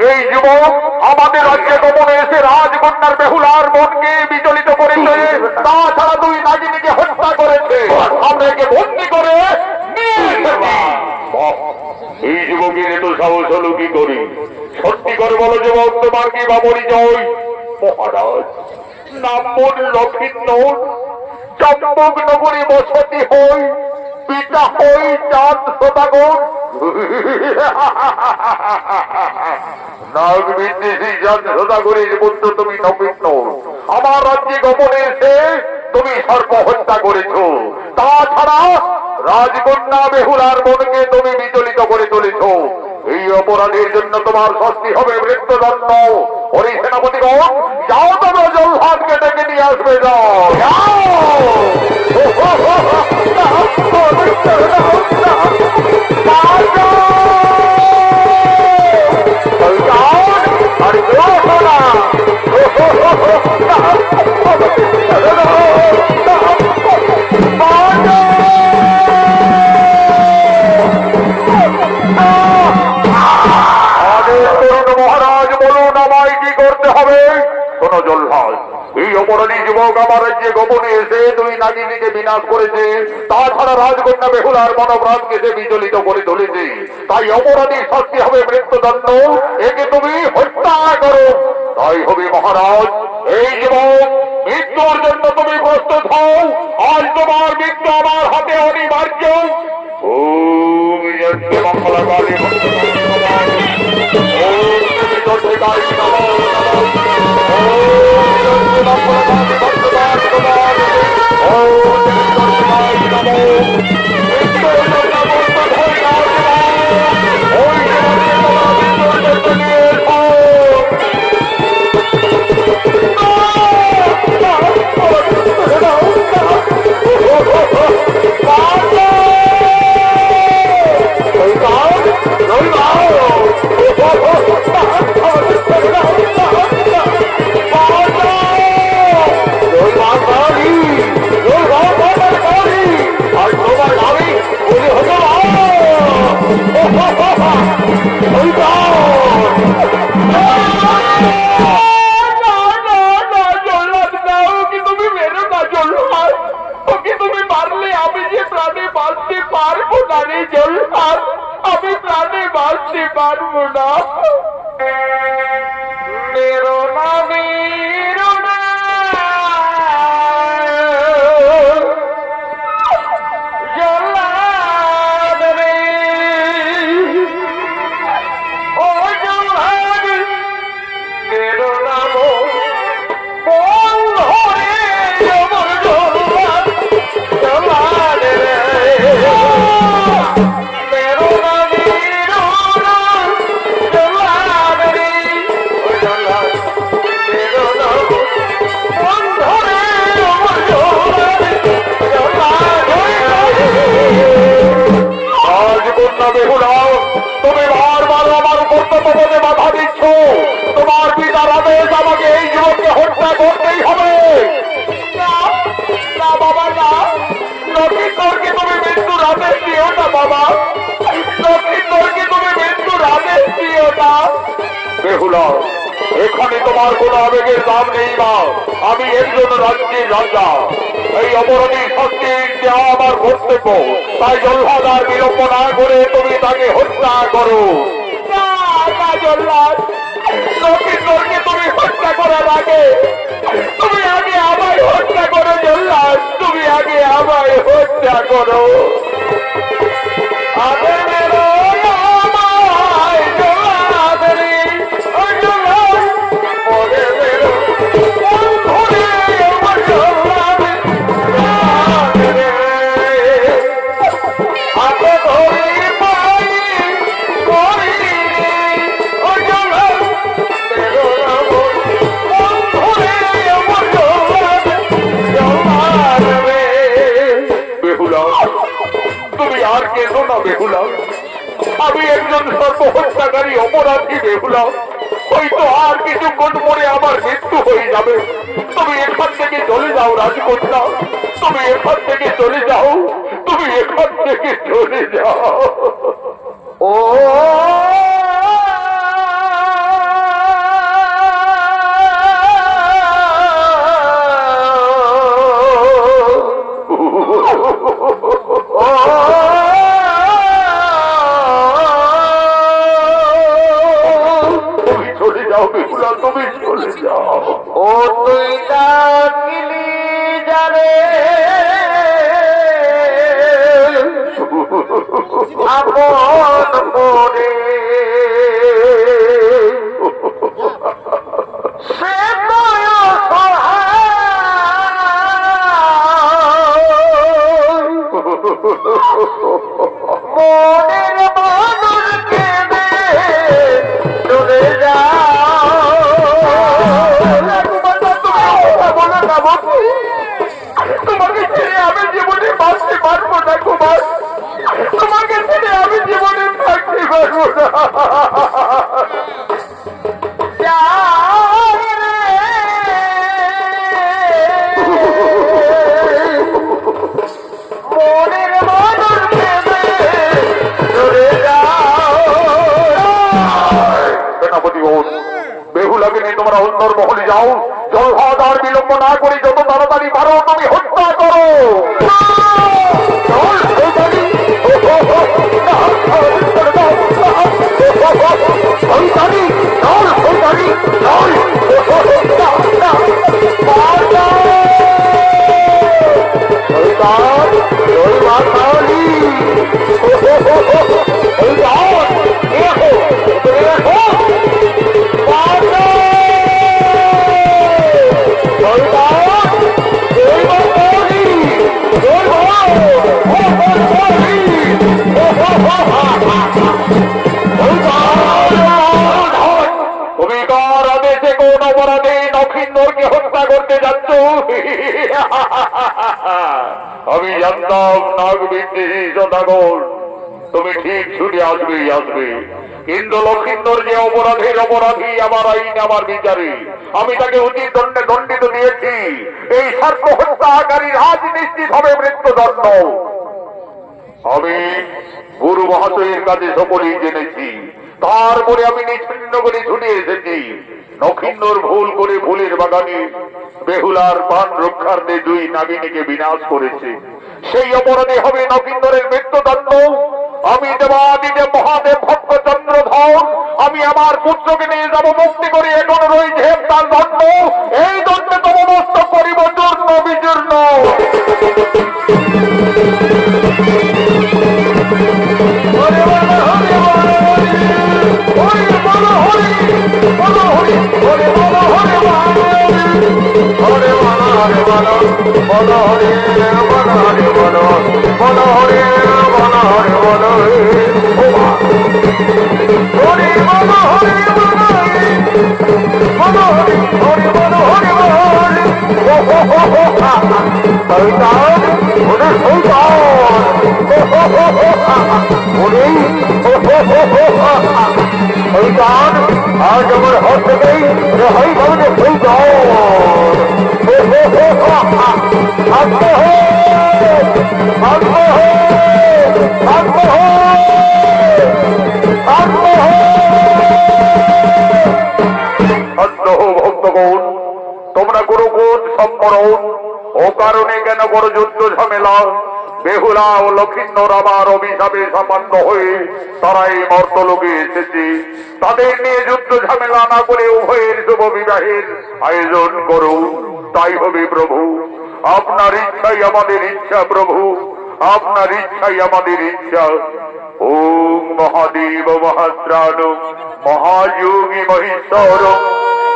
এই যুবক আমাদের রাজ্যে গমনে এসে রাজকন্যার বেহুলার মনকে বিচলিত করেছে। তাছাড়া দুই নাগিনীকে হত্যা করেছে। আমরা একে বন্দী করে নিয়ে এসেছি। এই যুবকের এত সাহস হলো কি করি? সত্যি করে বলো যুবক, তোমার কি বা পরিচয়? মহারাজ, নাম মোর লক্ষিন্দর, চম্পক নগরী বসতি হই, পিতা হই চাঁদ সদাগর। নাগ বিদ্বেষী চাঁদ সদাগরের পুত্র তুমি নবীন। আমার রাজ্যে গোপনে এসে তুমি সর্প হত্যা করেছ। তাছাড়া রাজকন্যা বেহুলার মনকে তুমি বিচলিত করে তুলেছ। এই অপরাধের জন্য তোমার শাস্তি হবে মৃত্যুদণ্ড। ওই সেনাপতিগণ, যাও তোমরা জল্লাদকে ডেকে নিয়ে আসবে। মহারাজ বলুন আমায় কি করতে হবে? শোনো জল্লাদ, এই অপরাধী যুবক আমার রাজ্যে গোপনে এসে দুই নাগিনীকে বিনাশ করেছে। তাছাড়া রাজকন্যা বেহুলার মনোপ্রাণকে সে বিচলিত করে তুলেছে। তাই অপরাধীর শাস্তি হবে মৃত্যুদণ্ড। একে তুমি হত্যা করো। তাই হবে মহারাজ, এই যুবক মৃত্যুর জন্য তুমি প্রস্তুত হও। আজ তোমার মৃত্যু আমার হাতে অনিবার্য। ওম যজ্ঞ মঙ্গলকারী ভক্তকারী ওম চতুর্দশিকারী নমো নমঃ। ওম যজ্ঞ মঙ্গলকারী ভক্তকারী ওম চতুর্দশিকারী নমো। মৃত্যুর জন্য প্রস্তুত হয়ে যাও। ওই মৃত্যুর জন্য নিয়ে এসো। আমি প্রাণে বাঁচতে পারবো না। মেরো না মেরো না জল্লাদ রে, ও জল্লাদ মেরো নাম বন্ধ রে, আমার জল্লাদ জল্লাদ রে। তুমি বারবার আমার কর্তব্যে বাধা দিচ্ছ। তোমার পিতার আদেশ, আমাকে এই যুবককে হত্যা করতেই হবে। না বাবা না, লক্ষিন্দরকে তুমি মৃত্যুর আদেশ দিও না বাবা, লক্ষিন্দরকে তুমি মৃত্যুর আদেশ দিও না। বেহুলা, এখানে তোমার কোনো আবেগের দাম নেই মা। আমি একজন রাজ্যের রাজা, এই অপরাধী শাস্তি দেওয়া আমার কর্তব্য। তাই জল্লাদার বিলম্ব না করে তুমি তাকে হত্যা করো। না না জল্লাদ, লক্ষিন্দরকে তুমি হত্যা করার আগে তুমি আগে আমায় হত্যা করো জল্লাদ, তুমি আগে আমায় হত্যা করো। আগে মেরো আমায় জল্লাদ রে, ও জল্লাদ মরে মেরো বন্ধুরে, আমার জল্লাদ জল্লাদ রে। হাতে ধরে পাই করি রে, ও জল্লাদ মেরো নাম বন্ধুরে, আমার জল্লাদ জল্লাদ রে। বেহুলা, তুমি আর কেঁদো না বেহুলা। আমি একজন সর্বহত্যাকারী অপরাধী বেহুলা। হয়তো আর কিছুক্ষণ পরে আমার মৃত্যু হয়ে যাবে। তুমি এখান থেকে চলে যাও রাজকন্যা, তুমি এখান থেকে চলে যাও, তুমি এখান থেকে চলে যাও। ও তুমি চলে যাও বেহুলা, তুমি চলে যাও। ও তুই ডাকিলি যারে আপন করে, সে তোয় মনের মানুষকে দে চলে তোমাকে ছেড়ে আমি জীবনে বাঁচতে পারবো না কুমার, তোমাকে ছেড়ে আমি জীবনে থাকতে পারবো না। মনের মানুষ চলে যাও। সেনাপতি ওঠ, বেহুলাকে নিয়ে তোমরা অন্তর মহলে যাও। জলহাদ আর বিলম্ব না করে যত তাড়াতাড়ি পারো তুমি হত্যা করো। চল আমি জানতাম নাগ বিদ্বেষী সদাগর তুমি ঠিক ছুটে আসবে, কিন্তু লক্ষিন্দর যে অপরাধী আমার আইন আমার বিচারে আমি তাকে উচিত দণ্ডে দণ্ডিত দিয়েছি। এই সর্ব হত্যাকারীর আজ নিশ্চিত হবে মৃত্যুদণ্ড। আমি গুরু মহাশয়ের কাছে সকলেই জেনেছি, তারপরে আমি নিচ্ছিন্ন করে ছুটে এসেছি। লক্ষিন্দর ভুল করে ফুলের বাগানে বেহুলার প্রাণ রক্ষার্থে দুই নাগিনীকে বিনাশ করেছে। সেই অপরাধে হবে লক্ষিন্দরের মৃত্যুদণ্ড। আমি দেবাদিদেব মহাদেব ভক্ত চন্দ্রধর আমি আমার পুত্রকে নিয়ে যাব মুক্তি করে। এখন রয়েছে তার দণ্ড, এই দণ্ডে তমস্ত করিব চূর্ণ বিচূর্ণ। আজ আমার হাত থেকেই রেহাই ভাবে ভক্তগণ, তোমরা গুরুকুল সম্পরণ ও কারণে কেন করো যুদ্ধ ঝামেলা? বেহুলা ও লক্ষিন্দর আমার অভিশাপে সামান্য হয়ে তারা এই মর্তলোকে এসেছে। তাদের নিয়ে যুদ্ধ ঝামেলা না করে উভয়ের শুভ বিবাহের আয়োজন করো, তাই হবে প্রভু। আপনার ইচ্ছাই আমাদের ইচ্ছা প্রভু, আপনার ইচ্ছাই আমাদের ইচ্ছা। ওম মহাদেব মহাত্রাণ মহাযোগী মহেশ্বর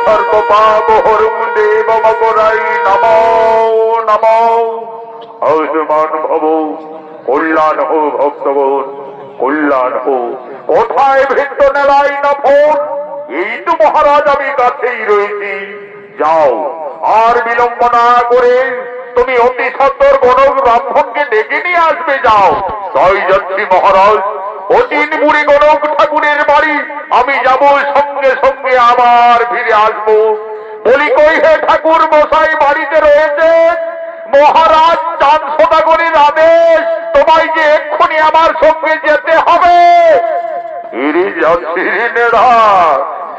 সর্বপাপ হরম দেব মকরাই নমো নমো। আয়ুষ্মান ভব, কল্যাণ হো ভক্তগণ, কল্যাণ হো। কোথায় ভৃত্য নেলাই না ফোন? এই তো মহারাজ আমি কাছেই রয়েছি। যাও, আর বিলম্ব না করে তুমি অতি সত্তর গণক ব্রাহ্মণকে ডেকে নিয়ে আসবে। যাও। তাই যাচ্ছি মহারাজ। অতীন বুড়ি গণক ঠাকুরের বাড়ি আমি যাব, সঙ্গে সঙ্গে আবার ফিরে আসবো। বলি কই হে ঠাকুর মশাই বাড়িতে রয়েছে? মহারাজ চাঁদ সদাগরের আদেশ, তোমায় যে এক্ষুনি আমার সঙ্গে যেতে হবে। যাচ্ছি নেড়া,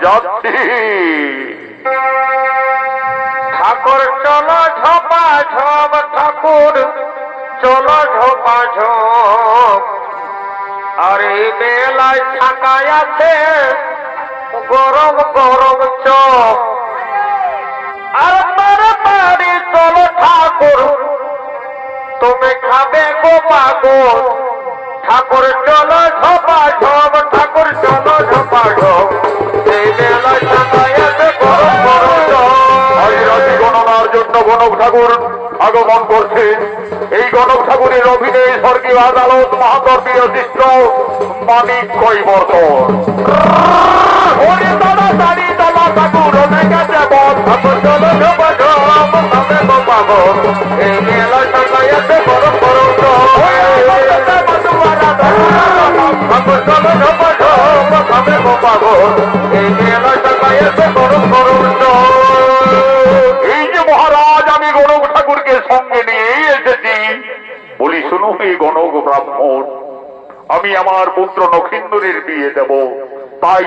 যাচ্ছি। ঠাকুর চলো ঝপা ঝপ, ঠাকুর চলো ঝপা ঝপ। আরে বেলায় থাকায় আছে গরম গরম চপ। আর তাড়াতাড়ি চলো ঠাকুর, তুমি খাবে গো পাগল। ঠাকুর চলো ঝপা ঝপ, ঠাকুর চলো ঝপা ঝপ। এই বেলায় থাকায় আছে গরম গরম চপ। রাশি গণনার জন্য গণক ঠাকুর আগমন করছে। এই গণক ঠাকুরের অভিনয় স্বর্গীয় আদালত মহাতর বিশিষ্ট মানিক কৈবর্তন। তাড়াতাড়ি চলো ঠাকুর, অনেকে যাব। ঠাকুর চলো ঝপা ঝপ, খাবে গো পাগল। এই বেলায় থাকায় আছে গরম গরম চপ। ঠাকুর চলো ঝপা ঝপ, খাবে গো পাগল। এই বেলায় থাকায় আছে গরম গরম চপ। এই যে মহারাজ আমি গণক ঠাকুরকে সঙ্গে নিয়ে এসেছি। বলি শুনো এই গণক ব্রাহ্মণ, আমি আমার পুত্র লক্ষিন্দরের বিয়ে দেব, তাই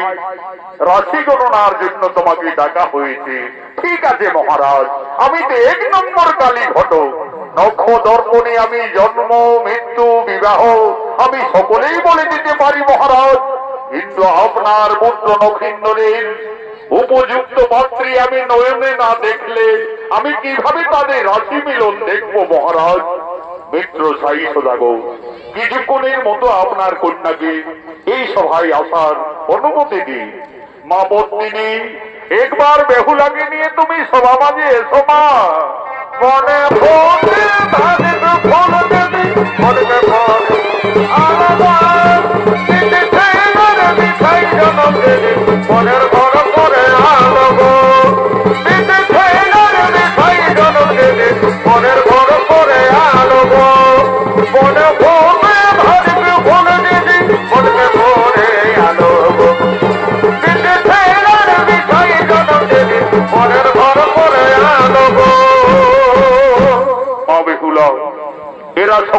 রাশি গণনার জন্য তোমাকে ডাকা হয়েছে। ঠিক আছে মহারাজ, আমি তো 1 নম্বর কালী ঘটক। নক্ষ দর্পণে আমি জন্ম মৃত্যু বিবাহ আমি সকলেই বলে দিতে পারি মহারাজ, কিন্তু আপনার পুত্র লক্ষিন্দরের উপযুক্ত পাত্রী আমি নয়নে না দেখলে আমি কিভাবে তাদের রাশি মিলন দেখবো মহারাজ? মিত্র সাই সদাগর, কিছুক্ষণের মতো আপনার কন্যাকে এই সভায় আসার অনুমতি দিন। মা পত্নী, একবার বেহুলাকে নিয়ে তুমি সভা মাঝে এসো মা। মনে ভোলে ভাবিব ফল দেবী, মনে ভোলে আলাদার দিতে ছেড়ে মিঠাই জনম দেবী। মনের ঘর করে আলো গো, দিতে ছেড়ে মিঠাই জনম দেবী। মনে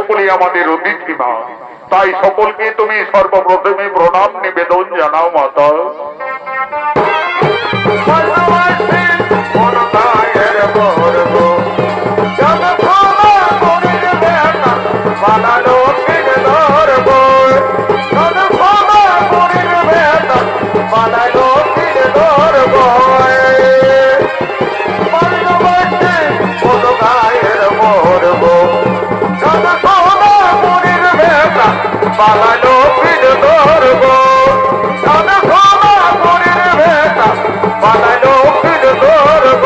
সকলেই আমাদের অতিথি মা, তাই সকলকে তুমি সর্বপ্রথমে প্রণাম নিবেদন জানাও মাতা। পালালো ফির ধরব সাদা সোনা মনের ভেটা পালালো ফির ধরব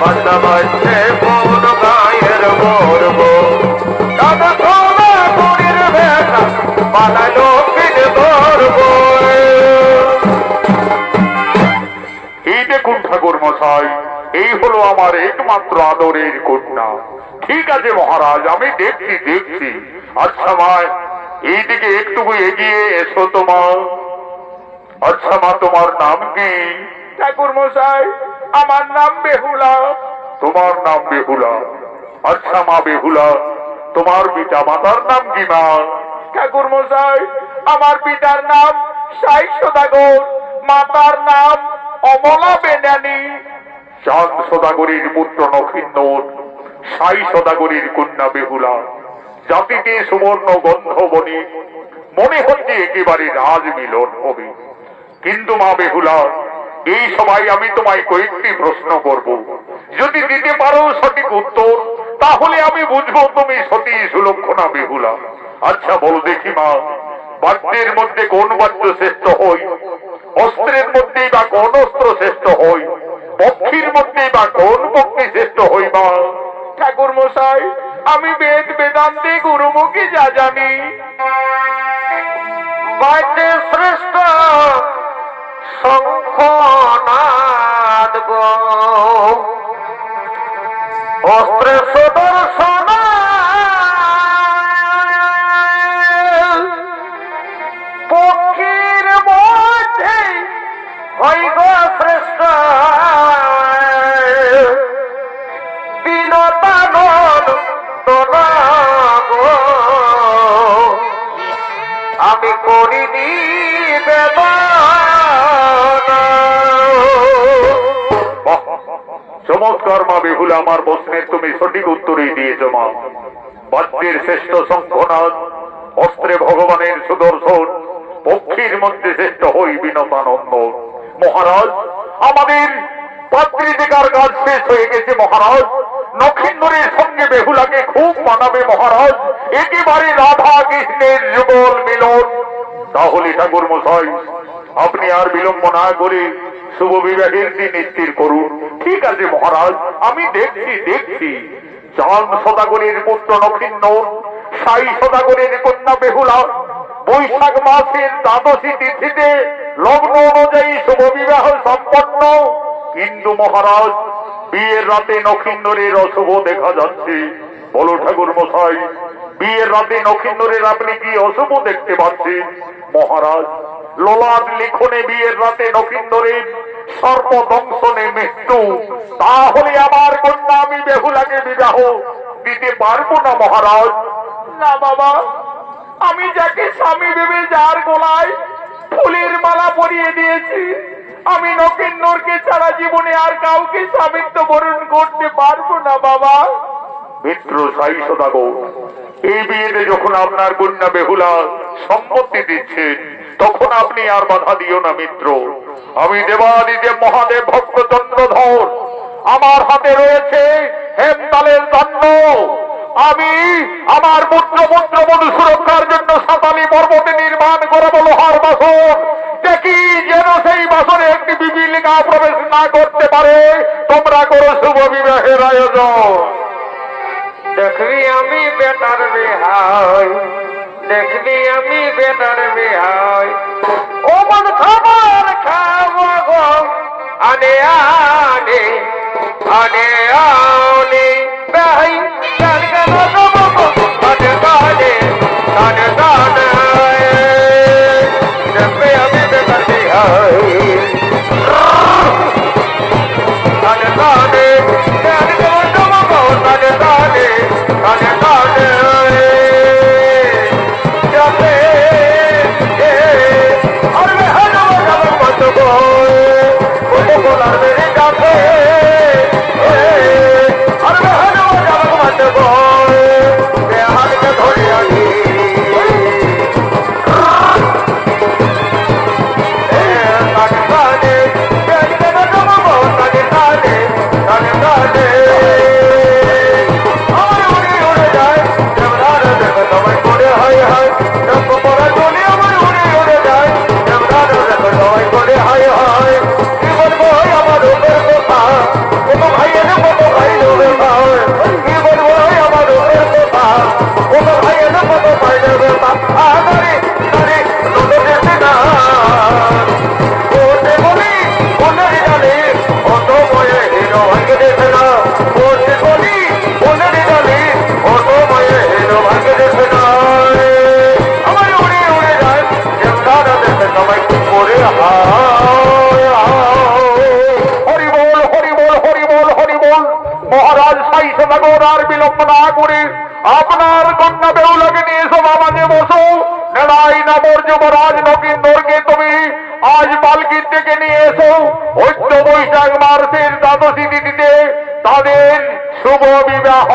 বাচ্চা বাচ্চে কোন গায়ের মরব সাদা সোনা মনের ভেটা পালালো ফির ধরব। এই দেখুন ঠাকুর মশাই, এই হলো আমার একমাত্র আদরের কন্যা। ঠিক আছে মহারাজ, আমি দেখছি। আচ্ছা মা, এইদিকে একটু এগিয়ে এসো তোমা। আচ্ছা মা, তোমার নাম কি? ঠাকুর মশাই, আমার নাম বেহুলা। তোমার নাম বেহুলা? আচ্ছা মা বেহুলা, তোমার পিতা মাতার নাম কি মা? ঠাকুর মশাই, আমার পিতার নাম সাই সদাগর, মাতার নাম অমলা বেনানি। চাঁদ সদাগরীর পুত্র নক্ষিন্দর, সাই সদাগরীর কন্যা বেহুলা, জাতিতে সুবর্ণ গন্ধবনী, মনে হচ্ছে একেবারে রাজ মিলন হবে। কিন্তু মা বেহুলা, এই সবাই আমি তোমায় কয়েকটি প্রশ্ন করব, যদি দিতে পারো সঠিক উত্তর তাহলে আমি বুঝবো তুমি সতী সুলক্ষণা বেহুলা। আচ্ছা বলো দেখি মা, বাদ্যের মধ্যে কোন বাদ্য শ্রেষ্ঠ হই? অস্ত্রের মধ্যেই বা কোন অস্ত্র শ্রেষ্ঠ হই? পক্ষীর মধ্যেই বা কোন পক্ষী শ্রেষ্ঠ হই মা? ঠাকুর মশাই, আমি বেদ বেদান্তে গুরুমুখী যা জানি। বাদ্যে শ্রেষ্ঠ শঙ্খনাদ গো, অস্ত্রে সুদর্শন, পক্ষীর মধ্যে হয় গো শ্রেষ্ঠ বিনতানন তোলা গো। আমি করিনি চমৎকার মা বেহুলা, আমার প্রশ্নের তুমি সঠিক উত্তরই দিয়েছ মা। বাদ্যের শ্রেষ্ঠ শঙ্খনাদ, অস্ত্রে ভগবানের সুদর্শন, পক্ষীর মধ্যে শ্রেষ্ঠ হই বিনতানন্দ। মহারাজ, আমাদের পাত্রী দেখার কাজ শেষ হয়ে গেছে মহারাজ। নক্ষিন্দরের সঙ্গে বেহুলাকে খুব মানাবে মহারাজ, একেবারে রাধা কৃষ্ণের যুগল মিলন। তাহলে ঠাকুর মশাই, আপনি আর বিলম্ব না করে শুভ বিবাহের দিন স্থির করুন। ঠিক আছে মহারাজ, আমি দেখছি। চাঁদ সদাগরের পুত্র নক্ষিন্দর, সাই সদাগরের কন্যা বেহুলা, বৈশাখ মাসের দ্বাদশী তিথিতে লগ্ন অনুযায়ী শুভ বিবাহ সম্পন্ন। কিন্তু মহারাজ, বিয়ের রাতে নক্ষিন্দরের অশুভ দেখা যাচ্ছে। বলো ঠাকুর মশাই, বিয়ের রাতে নক্ষিন্দরের আপনি কি অশুভ দেখতে পাচ্ছেন? মহারাজ, ললাট লিখনে বিয়ের রাতে নক্ষিন্দরের সর্প দংশনে মৃত্যু। তাহলে আমার কন্যা আমি বেহুলাকে বিবাহ দিতে পারবো না মহারাজ। না বাবা, আমি যাকে স্বামী ভেবে যার গলায় ফুলের মালা পরিয়ে দিয়েছি, আমি নক্ষিন্দরকে ছাড়া জীবনে আর কাউকে স্বামিত্ব বরণ করতে পারবো না বাবা। মিত্র সাই সদাগর, এই বিয়েতে যখন আপনার কন্যা বেহুলা সম্মতি দিচ্ছে, তখন আপনি আর বাধা দিও না মিত্র। আমি দেবাদিদেব মহাদেব ভক্ত চন্দ্রধর, আমার হাতে রয়েছে হেমতালের দণ্ড। আমি আমার পুত্র বধূ সুরক্ষার জন্য সাতালি পর্বতে নির্মাণ করাবো লোহার বাসন। দেখি যেন সেই বাসনে একটি বিপিলিকা প্রবেশ না করতে পারে। তোমরা করো শুভ বিবাহের আয়োজন। দেখবি আমি বেটার বিহাই, দেখবি আমি বেটার বিহাই। ও মন খাবার খাবো গো, আনে আনে আনে আনে ভাই, গান গান গাবো গো, আনে গানে গানে গানে। দেখবি আমি বেটার বিহাই, আনে গানে গান গাবো গো, আনে গানে গানে আপনার কন্যা বেহুলাকে নিয়ে এসো বাবাজে বসো। নেড়াই নবর যুবরাজ নকিন্দরকে তুমি আজ পালকির থেকে নিয়ে এসো। ঐক্য বৈশাখ মাসের দ্বাদশী তিথিতে তাদের শুভ বিবাহ।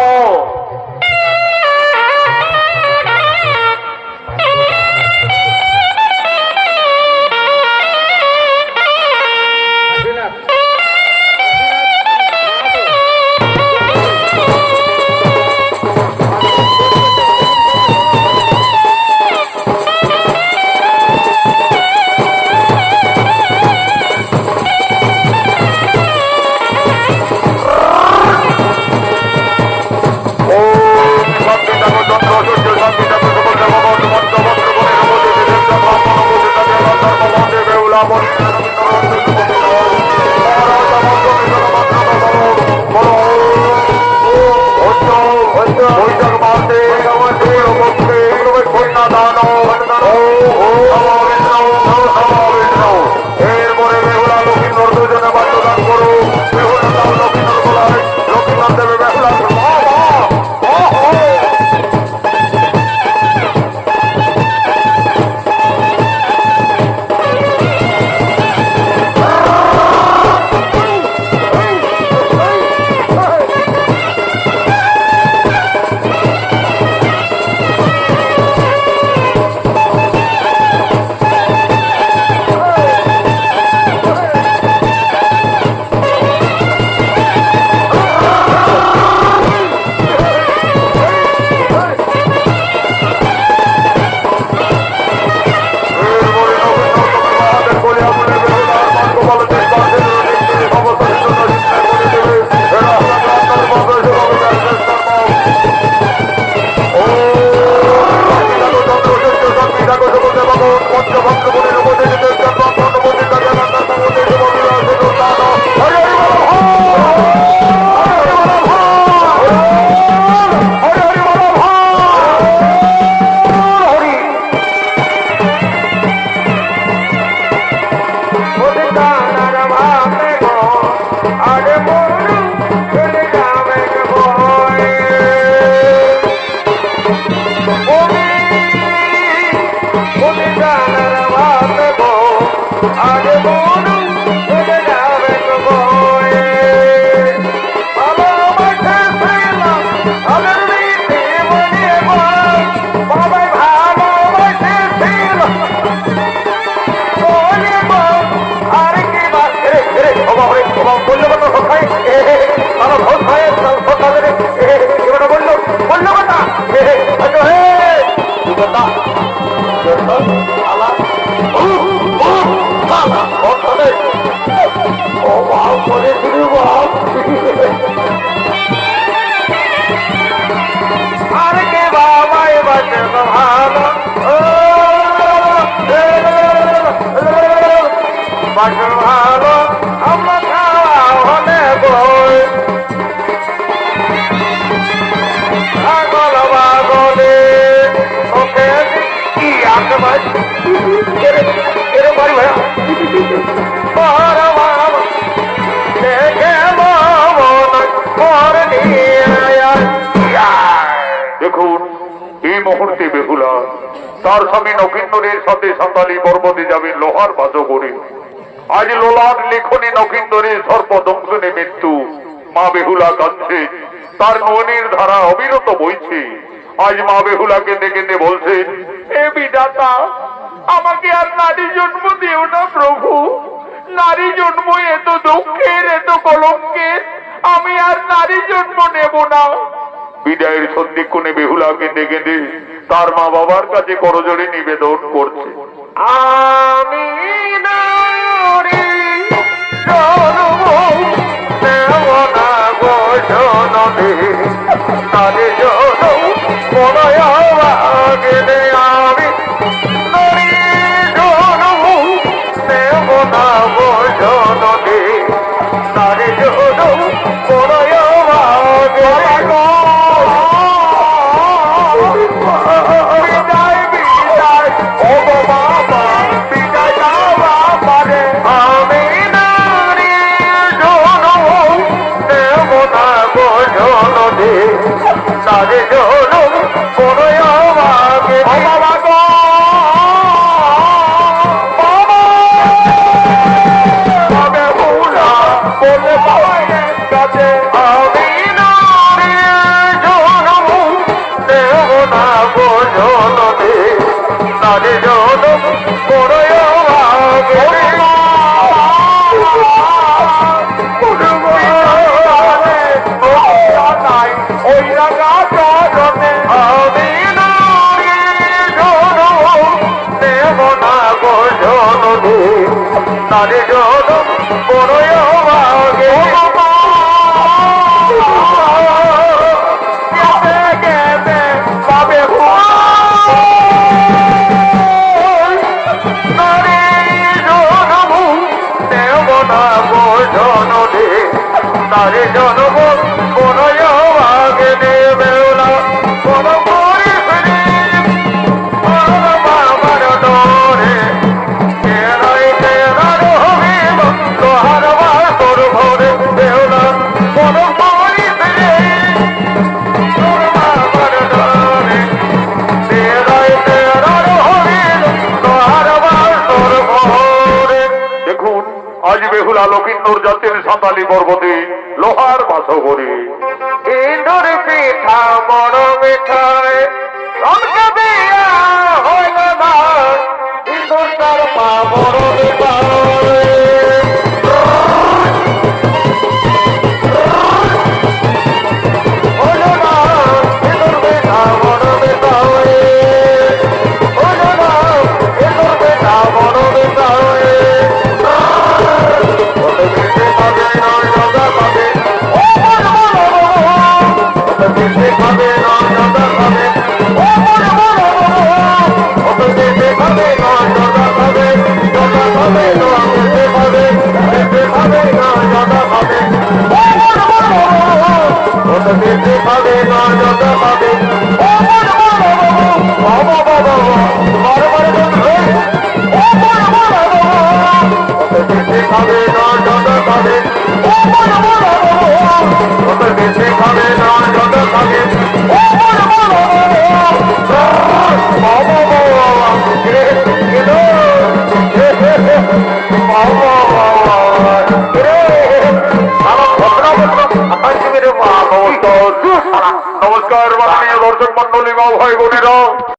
দেখুন এই মুহূর্তে বেহুলা তার স্বামী নকিন্দরের সাথে সাঁতালি পর্বতে যাবে লোহার বাজো করে। আজ লোলার লেখনী নকিন্দরের সর্প দংশনে মৃত্যু। মা বেহুলা কাঁদছে, তার নয়নের ধারা অবিরত বইছে। আজ মা বেহুলাকে ডেকে বলছে, হে বিধাতা, আমাকে আর নারী জন্ম দিও না প্রভু। নারী জন্ম এত দুঃখের, এত কলঙ্কের, আমি আর নারী জন্ম নেব না। বিদায়ের সন্ধিক্ষণে বেহুলাকে ডেকে দে তার মা বাবার কাছে করজোড়ে নিবেদন করছে, আমি নারী জন্ম নেব না গো জননী, নারী জন্ম মনয় গেলে আমি নারী জন্ম নেব না গো জননী, নারী জন্ম মনয় গেলে নারী জননী না গো জননী নারী জনম বড়ই ভাগে ওই রাগা জনে আমি নারী জনম নেব না গো জননী নারী জনম বড়ই ভাগে গেতে পাবে নারী জনম নেব না গো জননী নারী জনম বড়ই ভাগে নেবে না কোন করি ফিরি বাবার ডরে কেরাই কেরার হবিব লোহার বাসর ভরে দেওলা কোন করি ফিরি বাবার ডরে কেরাই কেরার হবিব লোহার বাসর ভরে। দেখুন আজ বেহুলা লক্ষিন্দর জাতির সাঁতালি পর্বতে লোহার বাসগরে ইন্দুর পিঠা বড় মিঠাই রমকে বিয়া হইল না ইন্দুর তার পা বড় মিঠাই হইল না ইন্দুর পিঠা বড় মিঠাই হইল না ইন্দুর পিঠা বড় মিঠাই ওতে পিঠে পাবে না জগা পাবে দেখতে পাবে না জগা পাবে দেখতে পাবে না জগা পাবে জগা পাবে না দেখতে পাবে দেখতে পাবে না জগা পাবে দেখতে পাবে না জগা পাবে বাবা বাবা বারবার বলবে দেখতে পাবে না জগা পাবে দেখতে পাবে না জগা পাবে নমস্কার মাননীয় দর্শক মন্ডলী মা ভাই বোনেরা